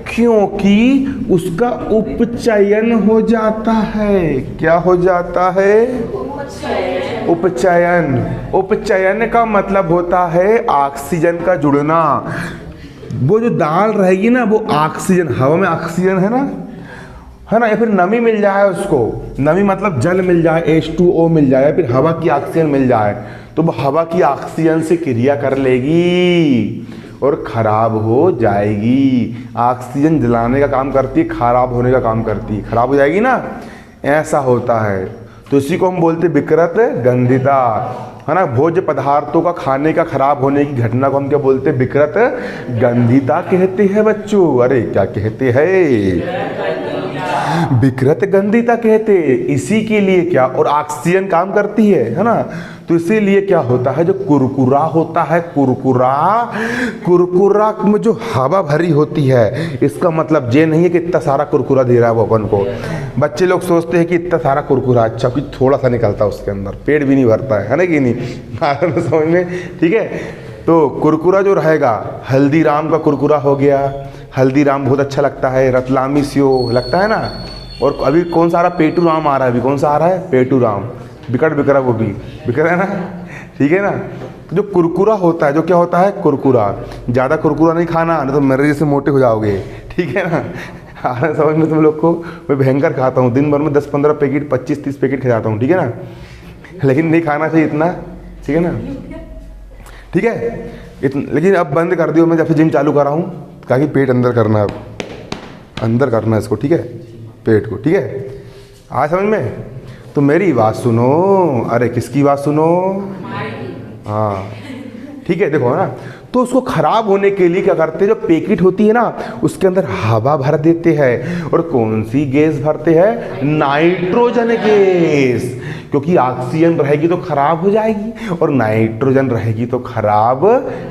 क्योंकि उसका उपचयन हो जाता है। क्या हो जाता है? उपचयन। उपचयन का मतलब होता है ऑक्सीजन का जुड़ना। वो जो दाल रहेगी ना, वो ऑक्सीजन, हवा में ऑक्सीजन है ना, या फिर नमी मिल जाए उसको। नमी मतलब जल मिल जाए, H2O मिल जाए, या फिर हवा की ऑक्सीजन मिल जाए, तो वो हवा की ऑक्सीजन से क्रिया कर लेगी और खराब हो जाएगी। ऑक्सीजन जलाने का काम करती है, खराब होने का काम करती है। खराब हो जाएगी ना, ऐसा होता है। तो इसी को हम बोलते विकृत गंधिता, है ना। भोज्य पदार्थों का खाने का खराब होने की घटना को हम क्या बोलते? विकृत गंधिता कहते हैं बच्चों। अरे क्या कहते हैं? विकृत गंधिता कहते। इसी के लिए क्या, और ऑक्सीजन काम करती है ना, तो इसीलिए क्या होता है, जो कुरकुरा होता है, कुरकुरा, कुरकुरा में जो हवा भरी होती है, इसका मतलब ये नहीं है कि इतना सारा कुरकुरा दे रहा है वो अपन को। बच्चे लोग सोचते हैं कि इतना सारा कुरकुरा, अच्छा कुछ थोड़ा सा निकलता है उसके अंदर, पेट भी नहीं भरता है ना कि नहीं? समझ में? ठीक है। तो कुरकुरा जो रहेगा, हल्दीराम का कुरकुरा हो गया। हल्दीराम बहुत अच्छा लगता है, रतलामी सेव लगता है ना। और अभी कौन सा आ रहा? पेटू राम आ रहा है। अभी कौन सा आ रहा है? पेटू राम। बिकट बिकरा, वो भी बिकरा है ना, ठीक है ना। तो जो कुरकुरा होता है, जो क्या होता है? कुरकुरा। ज़्यादा कुरकुरा नहीं खाना, नहीं तो मेरे जैसे मोटे हो जाओगे, ठीक है ना। समझ में तुम लोग को? मैं भयंकर खाता हूँ, दिन भर में 10-15 पैकेट, 25-30 पैकेट खाता हूँ, ठीक है ना। लेकिन नहीं खाना चाहिए इतना, ठीक है ना, ठीक है। लेकिन अब बंद कर दियो। मैं जब से जिम चालू कर रहा हूँ, ताकि पेट अंदर करना है, अंदर करना है इसको, ठीक है, पेट को, ठीक है। आज समझ में? तो मेरी बात सुनो। अरे किसकी बात सुनो? हाँ, ठीक है। देखो ना, तो उसको खराब होने के लिए क्या करते हैं? जो पैकेट होती है ना, उसके अंदर हवा भर देते हैं। और कौन सी गैस भरते हैं? Nitrogen gas. क्योंकि ऑक्सीजन रहेगी तो खराब हो जाएगी, और नाइट्रोजन रहेगी तो खराब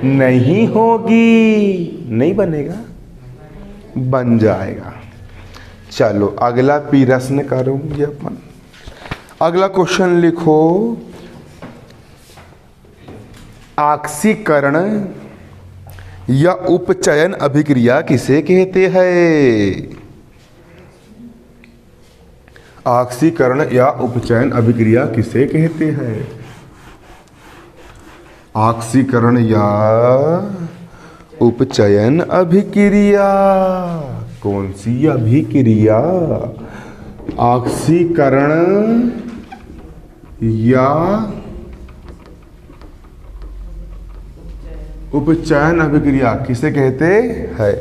नहीं होगी। नहीं बनेगा, बन जाएगा। चलो अगला प्रश्न करेंगे अपन। अगला क्वेश्चन लिखो, ऑक्सीकरण या उपचयन अभिक्रिया किसे कहते हैं? ऑक्सीकरण या उपचयन अभिक्रिया किसे कहते हैं? ऑक्सीकरण या उपचयन अभिक्रिया, कौन सी अभिक्रिया? ऑक्सीकरण या उपचयन अभिक्रिया किसे कहते हैं?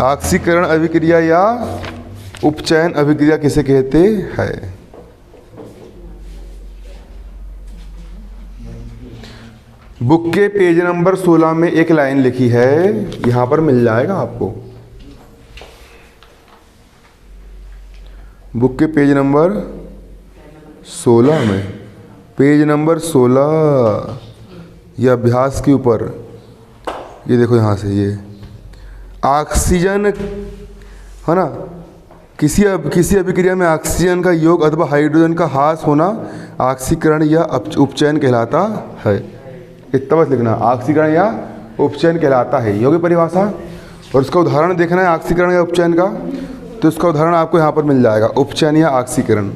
ऑक्सीकरण अभिक्रिया या उपचयन अभिक्रिया किसे कहते हैं? बुक के पेज नंबर 16 में एक लाइन लिखी है, यहां पर मिल जाएगा आपको। बुक के पेज नंबर 16 में, पेज नंबर 16 या अभ्यास के ऊपर, ये देखो यहाँ से, ये ऑक्सीजन है ना, किसी अभिक्रिया में ऑक्सीजन का योग अथवा हाइड्रोजन का ह्रास होना ऑक्सीकरण या उपचयन कहलाता है। इतना बस लिखना, ऑक्सीकरण या उपचयन कहलाता है, योग्य परिभाषा। और उसका उदाहरण देखना है ऑक्सीकरण या उपचयन का, तो उसका उदाहरण आपको यहाँ पर मिल जाएगा, उपचयन या ऑक्सीकरण।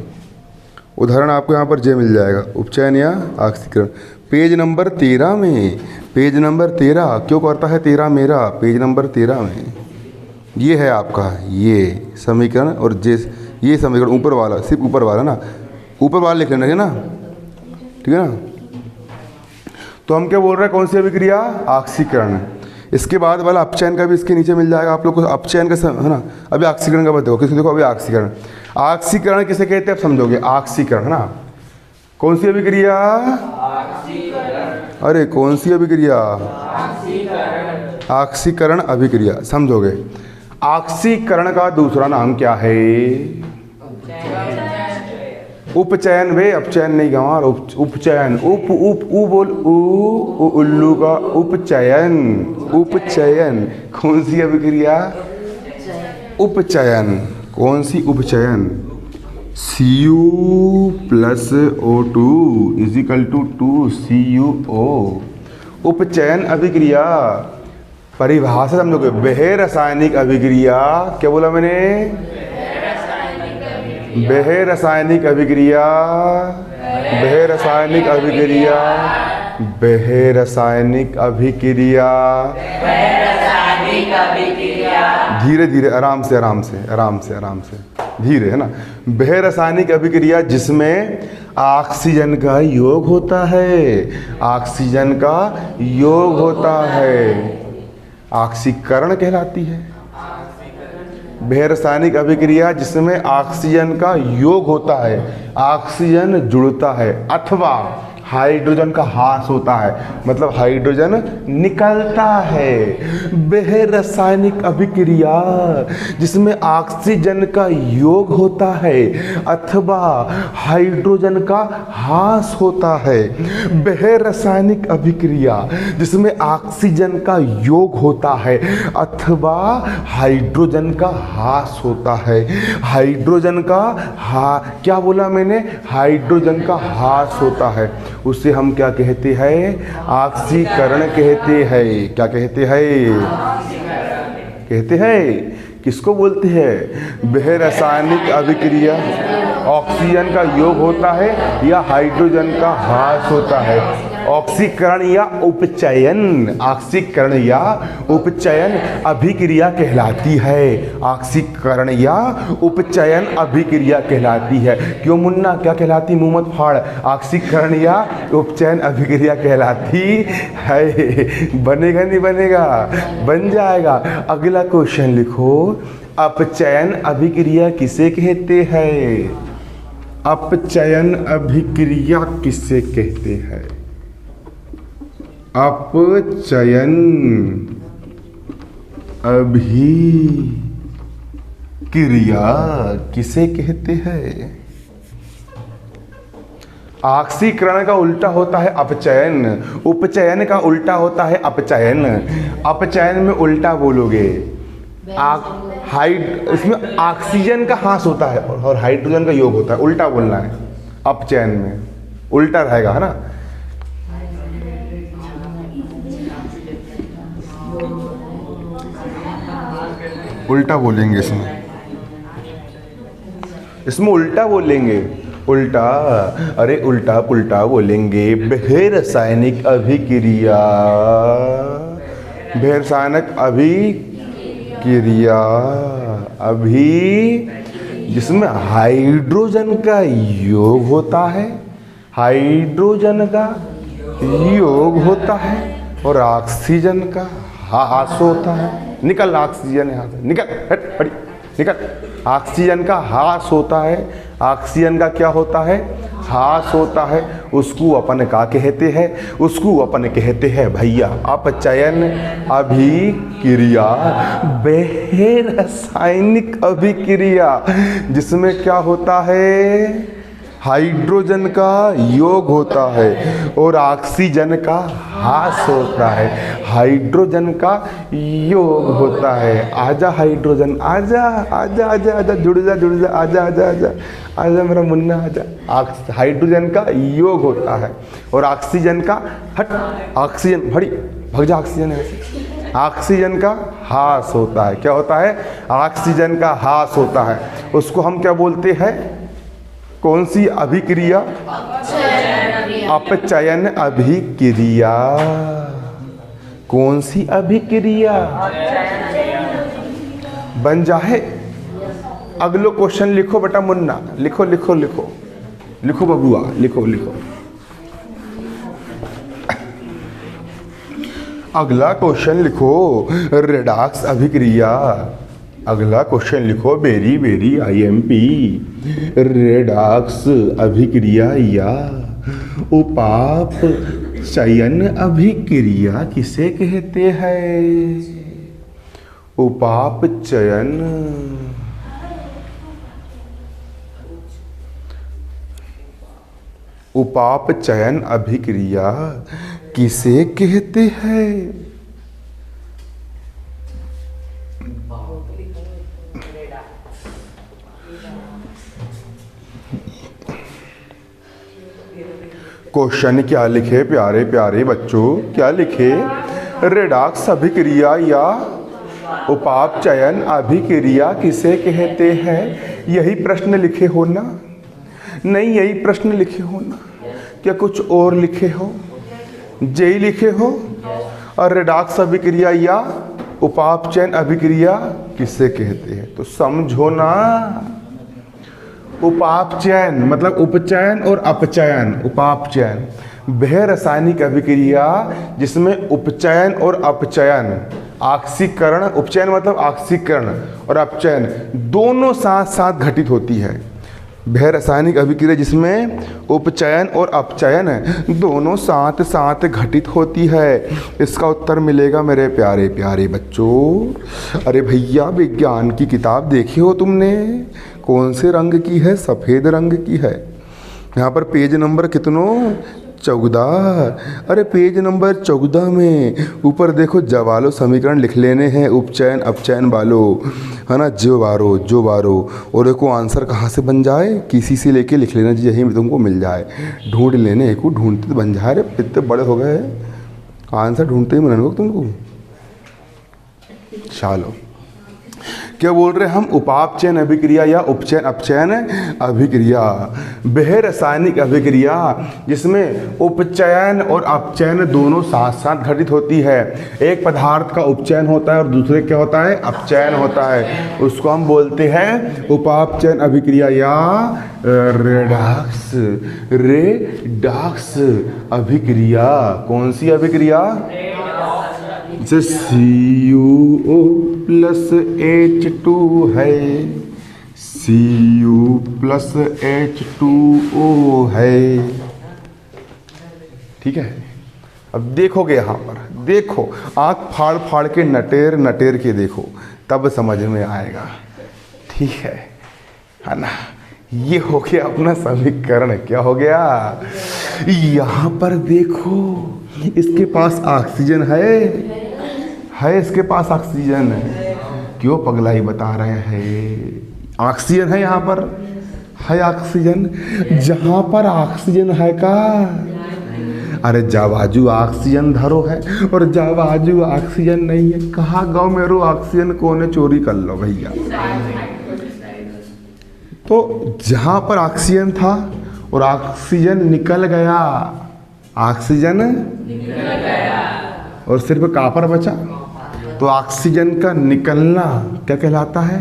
उदाहरण आपको यहाँ पर जे मिल जाएगा, उपचयन या ऑक्सीकरण, पेज नंबर 13 में। पेज नंबर 13 क्यों करता है 13 मेरा? पेज नंबर 13 में ये है आपका ये समीकरण, और जे ये समीकरण ऊपर वाला, सिर्फ ऊपर वाला ना, ऊपर वाला लिख लेना है ना, ठीक है ना। तो हम क्या बोल रहे हैं, कौन सी अभिक्रिया? ऑक्सीकरण। इसके बाद वाला अपचयन का भी इसके नीचे मिल जाएगा आप लोग को, अपचयन का है ना। अभी ऑक्सीकरण का बात देखो, किसको देखो अभी ऑक्सीकरण। ऑक्सीकरण किसे कहते हैं आप समझोगे, ऑक्सीकरण है ना। कौन सी अभिक्रिया? अरे कौन सी अभिक्रिया? ऑक्सीकरण अभिक्रिया, समझोगे। ऑक्सीकरण का दूसरा नाम क्या है? उपचयन। वे अपचयन नहीं गंवार, उपचयन। उप उप उ बोल, उ उल्लू का उपचयन। उपचयन कौन सी अभिक्रिया? उपचयन। कौन सी? उपचयन। Cu plus O2 equal to 2CuO। उपचयन अभिक्रिया परिभाषा समझोगे, वह रासायनिक अभिक्रिया, क्या बोला मैंने? वह रासायनिक अभिक्रिया, वह रासायनिक अभिक्रिया, वह रासायनिक अभिक्रिया। धीरे धीरे, आराम से आराम से आराम से आराम से, धीरे है ना। वह रासायनिक अभिक्रिया जिसमें ऑक्सीजन का योग होता है, ऑक्सीजन का योग होता है, ऑक्सीकरण कहलाती है। वह रासायनिक अभिक्रिया जिसमें ऑक्सीजन का योग होता है, ऑक्सीजन जुड़ता है अथवा हाइड्रोजन का ह्रास होता है, मतलब हाइड्रोजन निकलता है। वह रासायनिक अभिक्रिया जिसमें ऑक्सीजन का योग होता है अथवा हाइड्रोजन का ह्रास होता है। वह रासायनिक अभिक्रिया जिसमें ऑक्सीजन का योग होता है अथवा हाइड्रोजन का ह्रास होता है। हाइड्रोजन का क्या बोला मैंने? हाइड्रोजन का ह्रास होता है, उसे हम क्या कहते हैं? ऑक्सीकरण कहते हैं। क्या कहते हैं? कहते हैं। किसको बोलते हैं? वह रासायनिक अभिक्रिया ऑक्सीजन का योग होता है या हाइड्रोजन का ह्रास होता है। ऑक्सीकरण या उपचयन, ऑक्सीकरण या उपचयन अभिक्रिया कहलाती है। ऑक्सीकरण या उपचयन अभिक्रिया कहलाती है। क्यों मुन्ना, क्या कहलाती? मुंह मत फाड़। ऑक्सीकरण या उपचयन अभिक्रिया कहलाती है। बनेगा नहीं बनेगा? बन जाएगा। अगला क्वेश्चन लिखो, अपचयन अभिक्रिया किसे कहते हैं? अपचयन अभिक्रिया किसे कहते हैं? अपचयन अभिक्रिया किसे कहते हैं? ऑक्सीकरण का उल्टा होता है अपचयन, उपचयन का उल्टा होता है अपचयन। अपचयन में उल्टा बोलोगे, इसमें ऑक्सीजन का ह्रास होता है और हाइड्रोजन का योग होता है, उल्टा बोलना है। अपचयन में उल्टा रहेगा, है ना। उल्टा बोलेंगे इसमें उल्टा बोलेंगे, उल्टा, अरे उल्टा पुल्टा बोलेंगे। वह रासायनिक अभिक्रिया, वह रासायनिक अभिक्रिया जिसमें हाइड्रोजन का योग होता है, हाइड्रोजन का योग होता है और ऑक्सीजन का हास होता है। निकल ऑक्सीजन यहाँ से, निकल, हट हट निकल। ऑक्सीजन का हास होता है, ऑक्सीजन का क्या होता है? हास होता है। उसको अपन का कहते हैं? उसको अपन कहते हैं भैया अपचयन अभिक्रिया, रासायनिक अभिक्रिया, जिसमें क्या होता है? हाइड्रोजन का योग होता है और ऑक्सीजन का हास होता है। हाइड्रोजन का योग होता है। आजा हाइड्रोजन, आजा आजा आजा आजा, जुड़ जा जुड़ जा, आजा आजा आजा आजा मेरा मुन्ना आजा। हाइड्रोजन का योग होता है और ऑक्सीजन का हट, ऑक्सीजन भड़ी भग जा, ऑक्सीजन है, ऑक्सीजन का हास होता है। क्या होता है? ऑक्सीजन का हास होता है। उसको हम क्या बोलते हैं? कौन सी अभिक्रिया? अपचयन अभिक्रिया। कौन सी अभिक्रिया? बन जाए। अगलो क्वेश्चन लिखो बेटा मुन्ना, लिखो लिखो लिखो लिखो बबुआ, लिखो लिखो। अगला क्वेश्चन लिखो, रेडॉक्स अभिक्रिया। अगला क्वेश्चन लिखो, बेरी बेरी IMP। रेडॉक्स अभिक्रिया या उपाप चयन अभिक्रिया किसे कहते हैं? उपाप चयन उपाप चयन अभिक्रिया किसे कहते हैं? क्वेश्चन क्या लिखे प्यारे प्यारे बच्चों, क्या लिखे? रेडॉक्स अभिक्रिया या उपाप चयन अभिक्रिया किसे कहते हैं? यही प्रश्न लिखे हो ना? नहीं, यही प्रश्न लिखे हो ना? क्या कुछ और लिखे हो? यही लिखे हो। और रेडॉक्स अभिक्रिया या उपाप चयन अभिक्रिया किसे कहते हैं? तो समझो ना। उपाप चयन मतलब उपचयन और अपचयन। उपाप चयन वह रासायनिक अभिक्रिया जिसमें उपचयन और अपचयन, ऑक्सीकरण, उपचयन मतलब ऑक्सीकरण और अपचयन दोनों साथ साथ घटित होती है। वह रासायनिक अभिक्रिया जिसमें उपचयन और अपचयन दोनों साथ साथ घटित होती है। इसका उत्तर मिलेगा मेरे प्यारे प्यारे बच्चों। अरे भैया विज्ञान की किताब देखी हो तुमने? कौन से रंग की है? सफ़ेद रंग की है। यहाँ पर पेज नंबर कितनों? 14। अरे पेज नंबर 14 में ऊपर देखो, जवालो समीकरण लिख लेने हैं, उपचयन अपचयन वालो, है ना, जो बारो। और देखो आंसर कहाँ से बन जाए, किसी से लेके लिख लेना, यही तुमको मिल जाए। ढूंढ लेने, एक ढूंढते तो बन जाए। अरे इतने बड़े हो गए, आंसर ढूंढते ही मिलेगा तुमको। चलो, क्या बोल रहे हम? उपाप चयन अभिक्रिया या उपचयन अपचयन अभिक्रिया वह रासायनिक अभिक्रिया जिसमें उपचयन और अपचयन दोनों साथ साथ घटित होती है। एक पदार्थ का उपचयन होता है और दूसरे क्या होता है? अपचयन होता है। उसको हम बोलते हैं उपाप चयन अभिक्रिया या रेडॉक्स अभिक्रिया। कौन सी अभिक्रिया? जैसे CuO प्लस H2 है, Cu प्लस H2O है। ठीक है, अब देखोगे यहाँ पर, देखो आँख फाड़ फाड़ के नटेर के देखो, तब समझ में आएगा। ठीक है ना? ये हो गया अपना समीकरण। क्या हो गया? यहाँ पर देखो, इसके पास ऑक्सीजन है इसके पास ऑक्सीजन है। क्यों पगलाई बता रहे हैं? ऑक्सीजन है, यहाँ पर है ऑक्सीजन। जहाँ पर ऑक्सीजन है का, अरे जावाजू ऑक्सीजन धरो है और जावाजू ऑक्सीजन नहीं है। कहाँ गाँव मेरो ऑक्सीजन कोने चोरी कर लो भैया। तो जहाँ पर ऑक्सीजन था और ऑक्सीजन निकल गया, ऑक्सीजन निकल गया और सिर्फ कॉपर बचा, तो ऑक्सीजन का निकलना क्या कहलाता है?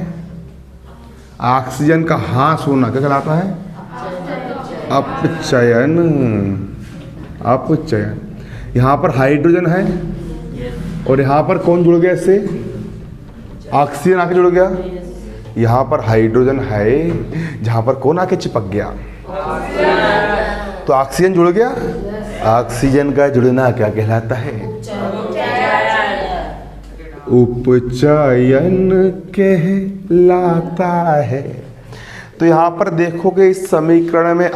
ऑक्सीजन का हास होना क्या कहलाता है? अपचयन। अपचयन यहाँ पर हाइड्रोजन है और यहाँ पर कौन जुड़ गया इससे? ऑक्सीजन आके जुड़ गया। यहाँ पर हाइड्रोजन है, जहाँ पर कौन आके चिपक गया? तो ऑक्सीजन जुड़ गया। ऑक्सीजन का जुड़ना क्या कहलाता है? उपचयन कहलाता है। तो यहाँ पर देखोगे इस समीकरण में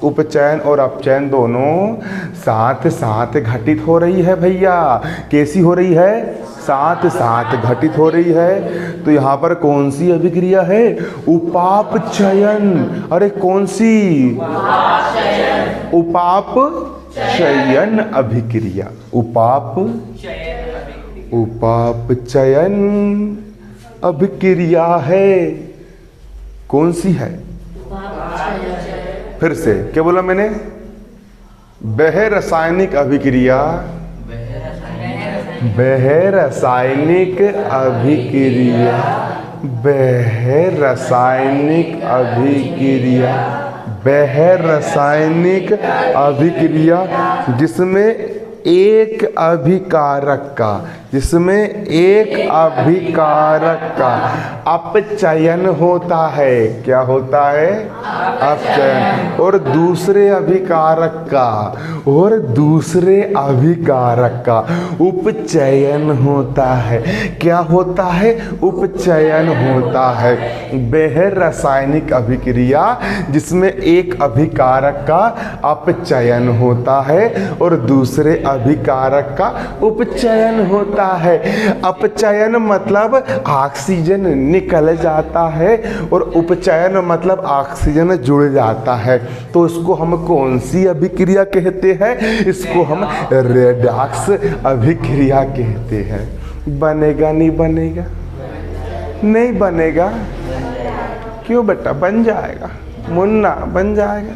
उपचयन और अपचयन दोनों साथ साथ घटित हो रही है भैया। कैसी हो रही है? साथ साथ घटित हो रही है। तो यहाँ पर कौन सी अभिक्रिया है? उपापचयन। अरे कौन सी? उपापचयन अभिक्रिया। उपापचयन अभिक्रिया है। कौन सी है? फिर से क्या बोला मैंने? वह रासायनिक अभिक्रिया, वह रासायनिक अभिक्रिया, वह रासायनिक अभिक्रिया, वह रासायनिक अभिक्रिया जिसमें एक अभिकारक का, जिसमें एक अभिकारक का अपचयन होता है। क्या होता है? अपचयन। और दूसरे अभिकारक का, और दूसरे अभिकारक का उपचयन होता है। क्या होता है? उपचयन होता है। वह रासायनिक अभिक्रिया जिसमें एक अभिकारक का अपचयन होता है और दूसरे अभिकारक का उपचयन होता है। अपचयन मतलब ऑक्सीजन निकल जाता है और उपचयन मतलब ऑक्सीजन जुड़ जाता है। तो इसको हम कौन सी अभिक्रिया कहते हैं? इसको हम रेडॉक्स अभिक्रिया कहते हैं। बनेगा नहीं बनेगा? नहीं बनेगा। क्यों बेटा? बन जाएगा। मुन्ना बन जाएगा।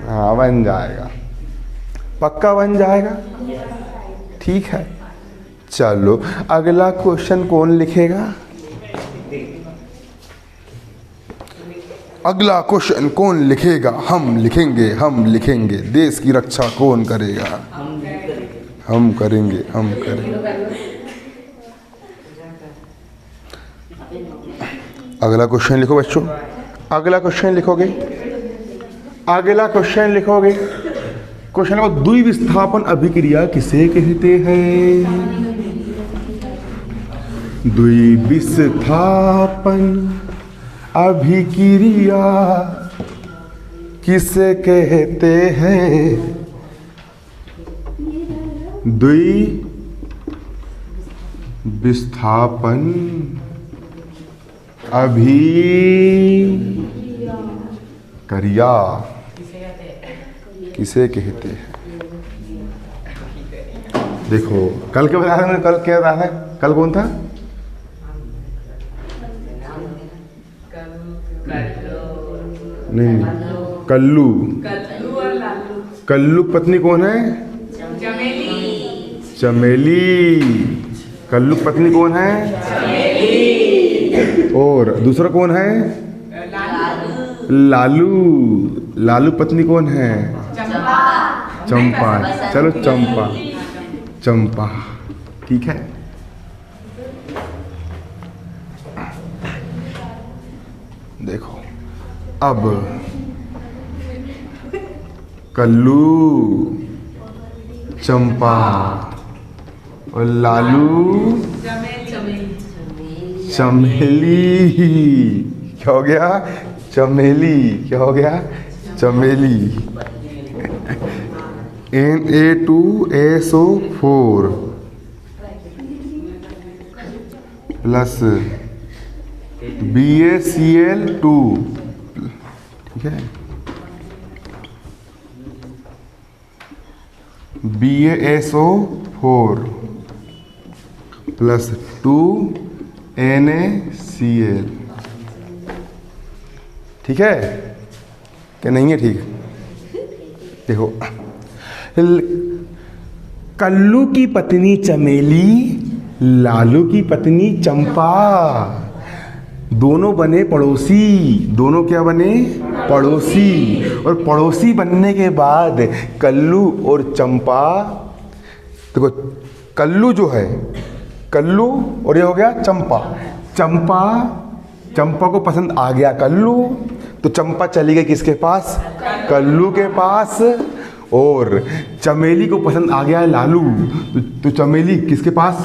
हाँ बन जाएगा, पक्का बन जाएगा। ठीक है, चलो अगला क्वेश्चन कौन लिखेगा? अगला क्वेश्चन कौन लिखेगा? हम लिखेंगे, हम लिखेंगे। देश की रक्षा कौन करेगा? हम करेंगे, हम करेंगे। अगला क्वेश्चन लिखो बच्चों। अगला क्वेश्चन लिखोगे? अगला क्वेश्चन लिखोगे? क्वेश्चन नंबर 2, विस्थापन अभिक्रिया किसे कहते हैं? द्विविस्थापन अभिक्रिया किसे कहते हैं? द्विविस्थापन अभिक्रिया किसे कहते हैं? देखो कल क्या बताया था मैंने? कल क्या बताया था? कल कौन था? नहीं, कल्लू। कल्लू पत्नी कौन है? चमेली। कल्लू पत्नी कौन है? और दूसरा कौन है? लालू। लालू पत्नी कौन है? चंपा। चलो चंपा, चंपा। ठीक है। देखो अब कल्लू, चंपा और लालू चमेली। क्या हो गया? चमेली। क्या हो गया? चमेली। Na2SO4 plus BaCl2। ठीक है, BaSO4 प्लस 2NaCl। ठीक है क्या? नहीं है? ठीक। देखो कल्लू की पत्नी चमेली, लालू की पत्नी चंपा, दोनों बने पड़ोसी। दोनों क्या बने? पड़ोसी। और पड़ोसी बनने के बाद कल्लू और चंपा देखो कल्लू जो है, कल्लू, और ये हो गया चंपा। चंपा, चंपा को पसंद आ गया कल्लू, तो चंपा चली गई किसके पास? कल्लू के पास। और चमेली को पसंद आ गया है लालू, तो चमेली किसके पास?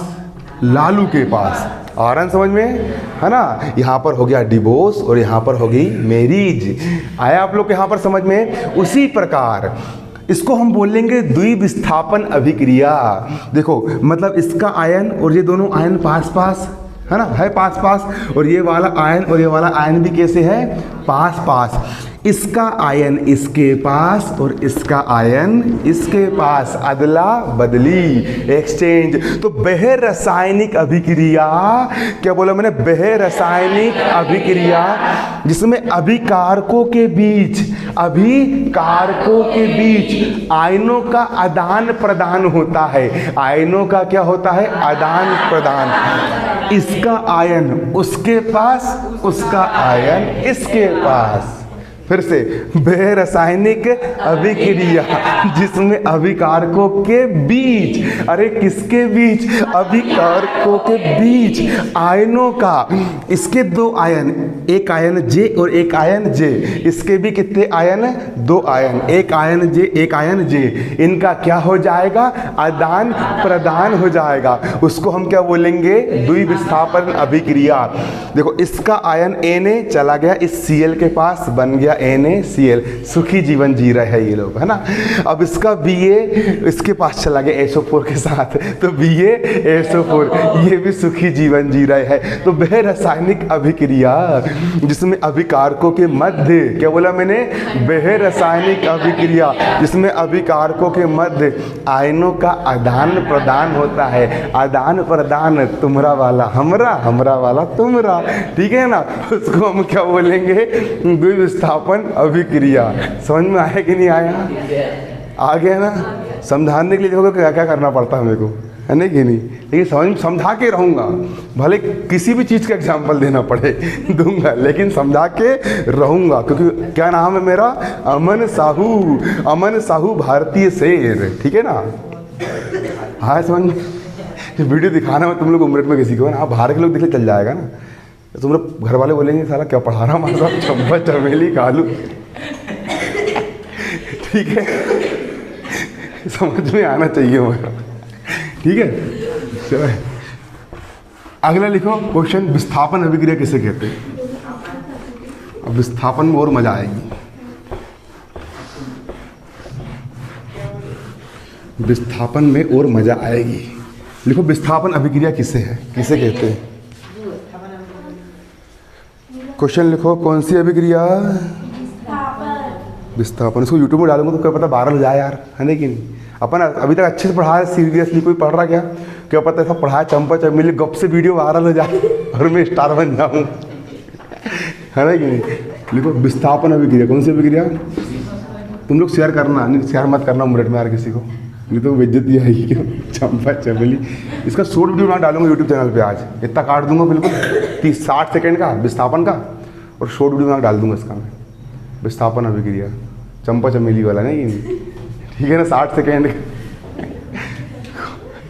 लालू के पास। आ रहा है समझ में, है ना? यहाँ पर हो गया डिवोर्स और यहाँ पर हो गई मैरिज। आया आप लोग यहाँ पर समझ में? उसी प्रकार इसको हम बोलेंगे द्विविस्थापन अभिक्रिया। देखो मतलब इसका आयन और ये दोनों आयन पास पास, है ना, है पास पास, और ये वाला आयन और ये वाला आयन भी कैसे है? पास पास। इसका आयन इसके पास और इसका आयन इसके पास, अदला बदली, एक्सचेंज। तो बह रासायनिक अभिक्रिया, क्या बोला मैंने? बह रासायनिक अभिक्रिया जिसमें अभिकारकों के बीच, अभिकारकों के बीच आयनों का आदान प्रदान होता है। आयनों का क्या होता है? आदान प्रदान। इसका आयन उसके पास, उसका आयन इसके पास। फिर से, बह रासायनिक अभिक्रिया जिसमें अभिकारकों के बीच, अरे किसके बीच? अभिकारकों के बीच आयनों का, इसके दो आयन, एक आयन जे और एक आयन जे, इसके भी कितने आयन? दो आयन, एक आयन जे एक आयन जे, इनका क्या हो जाएगा? आदान प्रदान हो जाएगा। उसको हम क्या बोलेंगे? द्विविस्थापन अभिक्रिया। देखो इसका आयन Na चला गया इस Cl के पास, बन गया NaCl, सुखी जीवन जी रहे हैं ये लोग, है ना? अब इसका Ba इसके पास चला गया SO4 के साथ, तो BaSO4, ये भी सुखी जीवन जी रहे हैं। तो बह रासायनिक अभिक्रिया जिसमें अभिकारकों के मध्य, क्या बोला मैंने? बह रासायनिक अभिक्रिया जिसमें अभिकारकों के मध्य आयनों का आदान प्रदान होता है। आदान प्रदान, तुम्हारा वाला हमरा, हमरा वाला तुम्हारा, ठीक है ना? उसको हम क्या बोलेंगे? द्विविस्थापन अभिक्रिया। समझ में आया कि नहीं आया? आ गया ना? समझाने के लिए देखो क्या क्या करना पड़ता है मेरे को, है नहीं कि नहीं? लेकिन समझा के रहूँगा, भले किसी भी चीज़ का एग्जाम्पल देना पड़े दूंगा, लेकिन समझा के रहूँगा। क्योंकि क्या नाम है मेरा? अमन साहू, अमन साहू भारतीय शेर, ठीक है ना? हाँ समझ में? वीडियो दिखाना में तुम लोग उम्र में किसी को ना, बाहर के लोग दिखले चल जाएगा ना, तो तुम लोग घर वाले बोलेंगे साला क्या पढ़ा रहा हमारे साथ, चंपा चमेली कालू, ठीक है? समझ में आना चाहिए हमारा, ठीक है? चलो अगला लिखो क्वेश्चन, विस्थापन अभिक्रिया किसे कहते हैं? अब विस्थापन में और मजा आएगी। विस्थापन में और मजा आएगी। लिखो विस्थापन अभिक्रिया किसे है, किसे कहते हैं? क्वेश्चन लिखो, कौन सी अभिक्रिया? विस्थापन। इसको यूट्यूब में डालूंगा तो क्या पता वायरल हो जाए यार, है ना कि नहीं? अपन अभी तक अच्छे से पढ़ा है, सीरियसली कोई पढ़ रहा क्या पता ऐसा पढ़ाया चंपा चमेली गप से वीडियो वायरल हो जाए और मैं स्टार बन जाऊँ, है ना कि नहीं? लिखो विस्थापन अभिक्रिया, कौन सी अभिक्रिया? तुम लोग शेयर करना, नहीं शेयर मत करना मिनट में यार किसी को, नहीं तो बेइज्जती आएगी। क्यों? चंपा चमेली। इसका शॉर्ट वीडियो बना डालूंगा यूट्यूब चैनल पे, आज इतना काट दूंगा बिल्कुल 60 सेकंड का विस्थापन का, और शॉर्ट वीडियो बना डाल दूंगा इसका मैं, विस्थापन अभिक्रिया चंपा चमेली वाला, नहीं ठीक है ना? 60 सेकेंड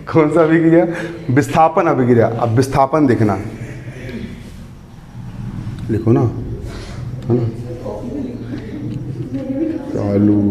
कौन सा अभिक्रिया? विस्थापन अभिक्रिया। अब विस्थापन देखना, लिखो ना, है ना? चालू,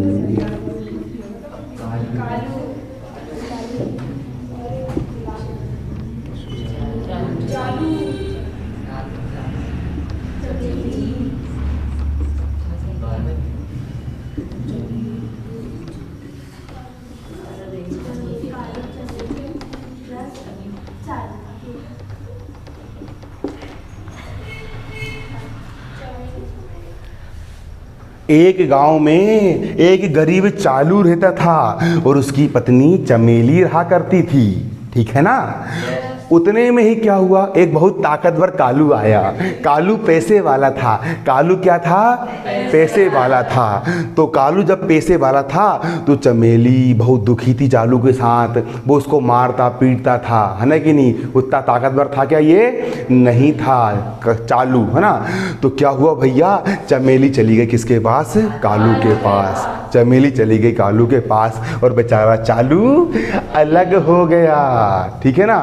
एक गांव में एक गरीब चालू रहता था और उसकी पत्नी चमेली रहा करती थी, ठीक है ना? उतने में ही क्या हुआ, एक बहुत ताकतवर कालू आया। कालू पैसे वाला था। कालू क्या था? पैसे वाला था। तो कालू जब पैसे वाला था तो चमेली बहुत दुखी थी चालू के साथ, वो उसको मारता पीटता था, है ना कि नहीं? उतना ताकतवर था क्या ये? नहीं था चालू, है ना। तो क्या हुआ भैया, चमेली चली गई किसके पास? कालू के पास। चमेली चली गई कालू के पास और बेचारा चालू अलग हो गया। ठीक है ना।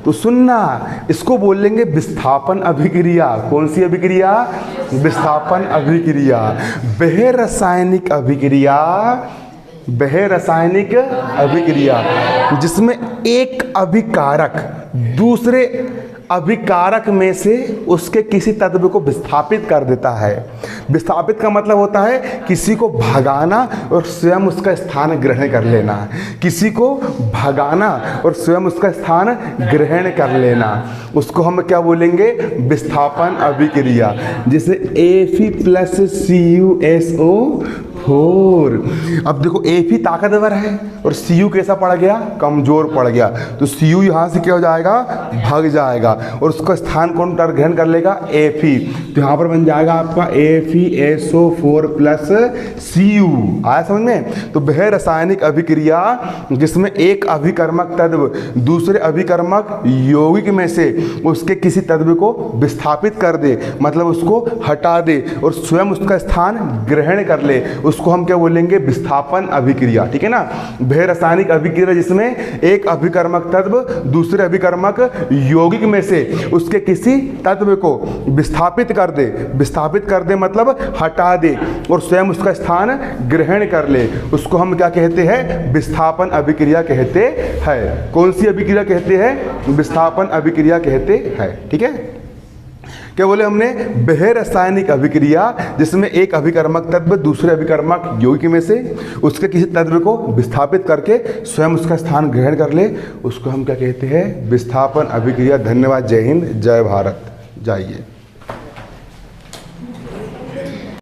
तो सुनना, इसको बोलेंगे विस्थापन अभिक्रिया। कौन सी अभिक्रिया? विस्थापन अभिक्रिया। वह रासायनिक अभिक्रिया, वह रासायनिक अभिक्रिया जिसमें एक अभिकारक दूसरे अभिकारक में से उसके किसी तत्व को विस्थापित कर देता है। विस्थापित का मतलब होता है किसी को भगाना और स्वयं उसका स्थान ग्रहण कर लेना। किसी को भगाना और स्वयं उसका स्थान ग्रहण कर लेना, उसको हम क्या बोलेंगे? विस्थापन अभिक्रिया। जैसे Fe+CuSO4। अब देखो Fe ताकतवर है और Cu कैसा पड़ गया? कमजोर पड़ गया। तो Cu यहाँ से क्या हो जाएगा? भाग जाएगा और उसका स्थान कौन ग्रहण कर लेगा? Fe। तो यहाँ पर बन जाएगा आपका FeSO4+Cu। आया समझ में? तो वह रासायनिक अभिक्रिया जिसमें एक अभिकर्मक तत्व दूसरे अभिकर्मक यौगिक में से उसके किसी तत्व को विस्थापित कर दे, मतलब उसको हटा दे और स्वयं उसका स्थान ग्रहण कर ले, उसको हम क्या बोलेंगे? विस्थापन अभिक्रिया। ठीक है ना। वह रासायनिक अभिक्रिया जिसमें एक अभिकर्मक तत्व दूसरे अभिकर्मक यौगिक में से उसके किसी तत्व को विस्थापित कर दे। विस्थापित कर दे मतलब हटा दे और स्वयं उसका स्थान ग्रहण कर ले, उसको हम क्या कहते हैं? विस्थापन अभिक्रिया कहते हैं। कौन सी अभिक्रिया कहते हैं? विस्थापन अभिक्रिया कहते हैं। ठीक है। क्या बोले हमने? वह रासायनिक अभिक्रिया जिसमें एक अभिकर्मक तत्व दूसरे अभिकर्मक यौगिक में से उसके किसी तत्व को विस्थापित करके स्वयं उसका स्थान ग्रहण कर ले, उसको हम क्या कहते हैं? विस्थापन अभिक्रिया। धन्यवाद। जय हिंद, जय भारत। जाइए।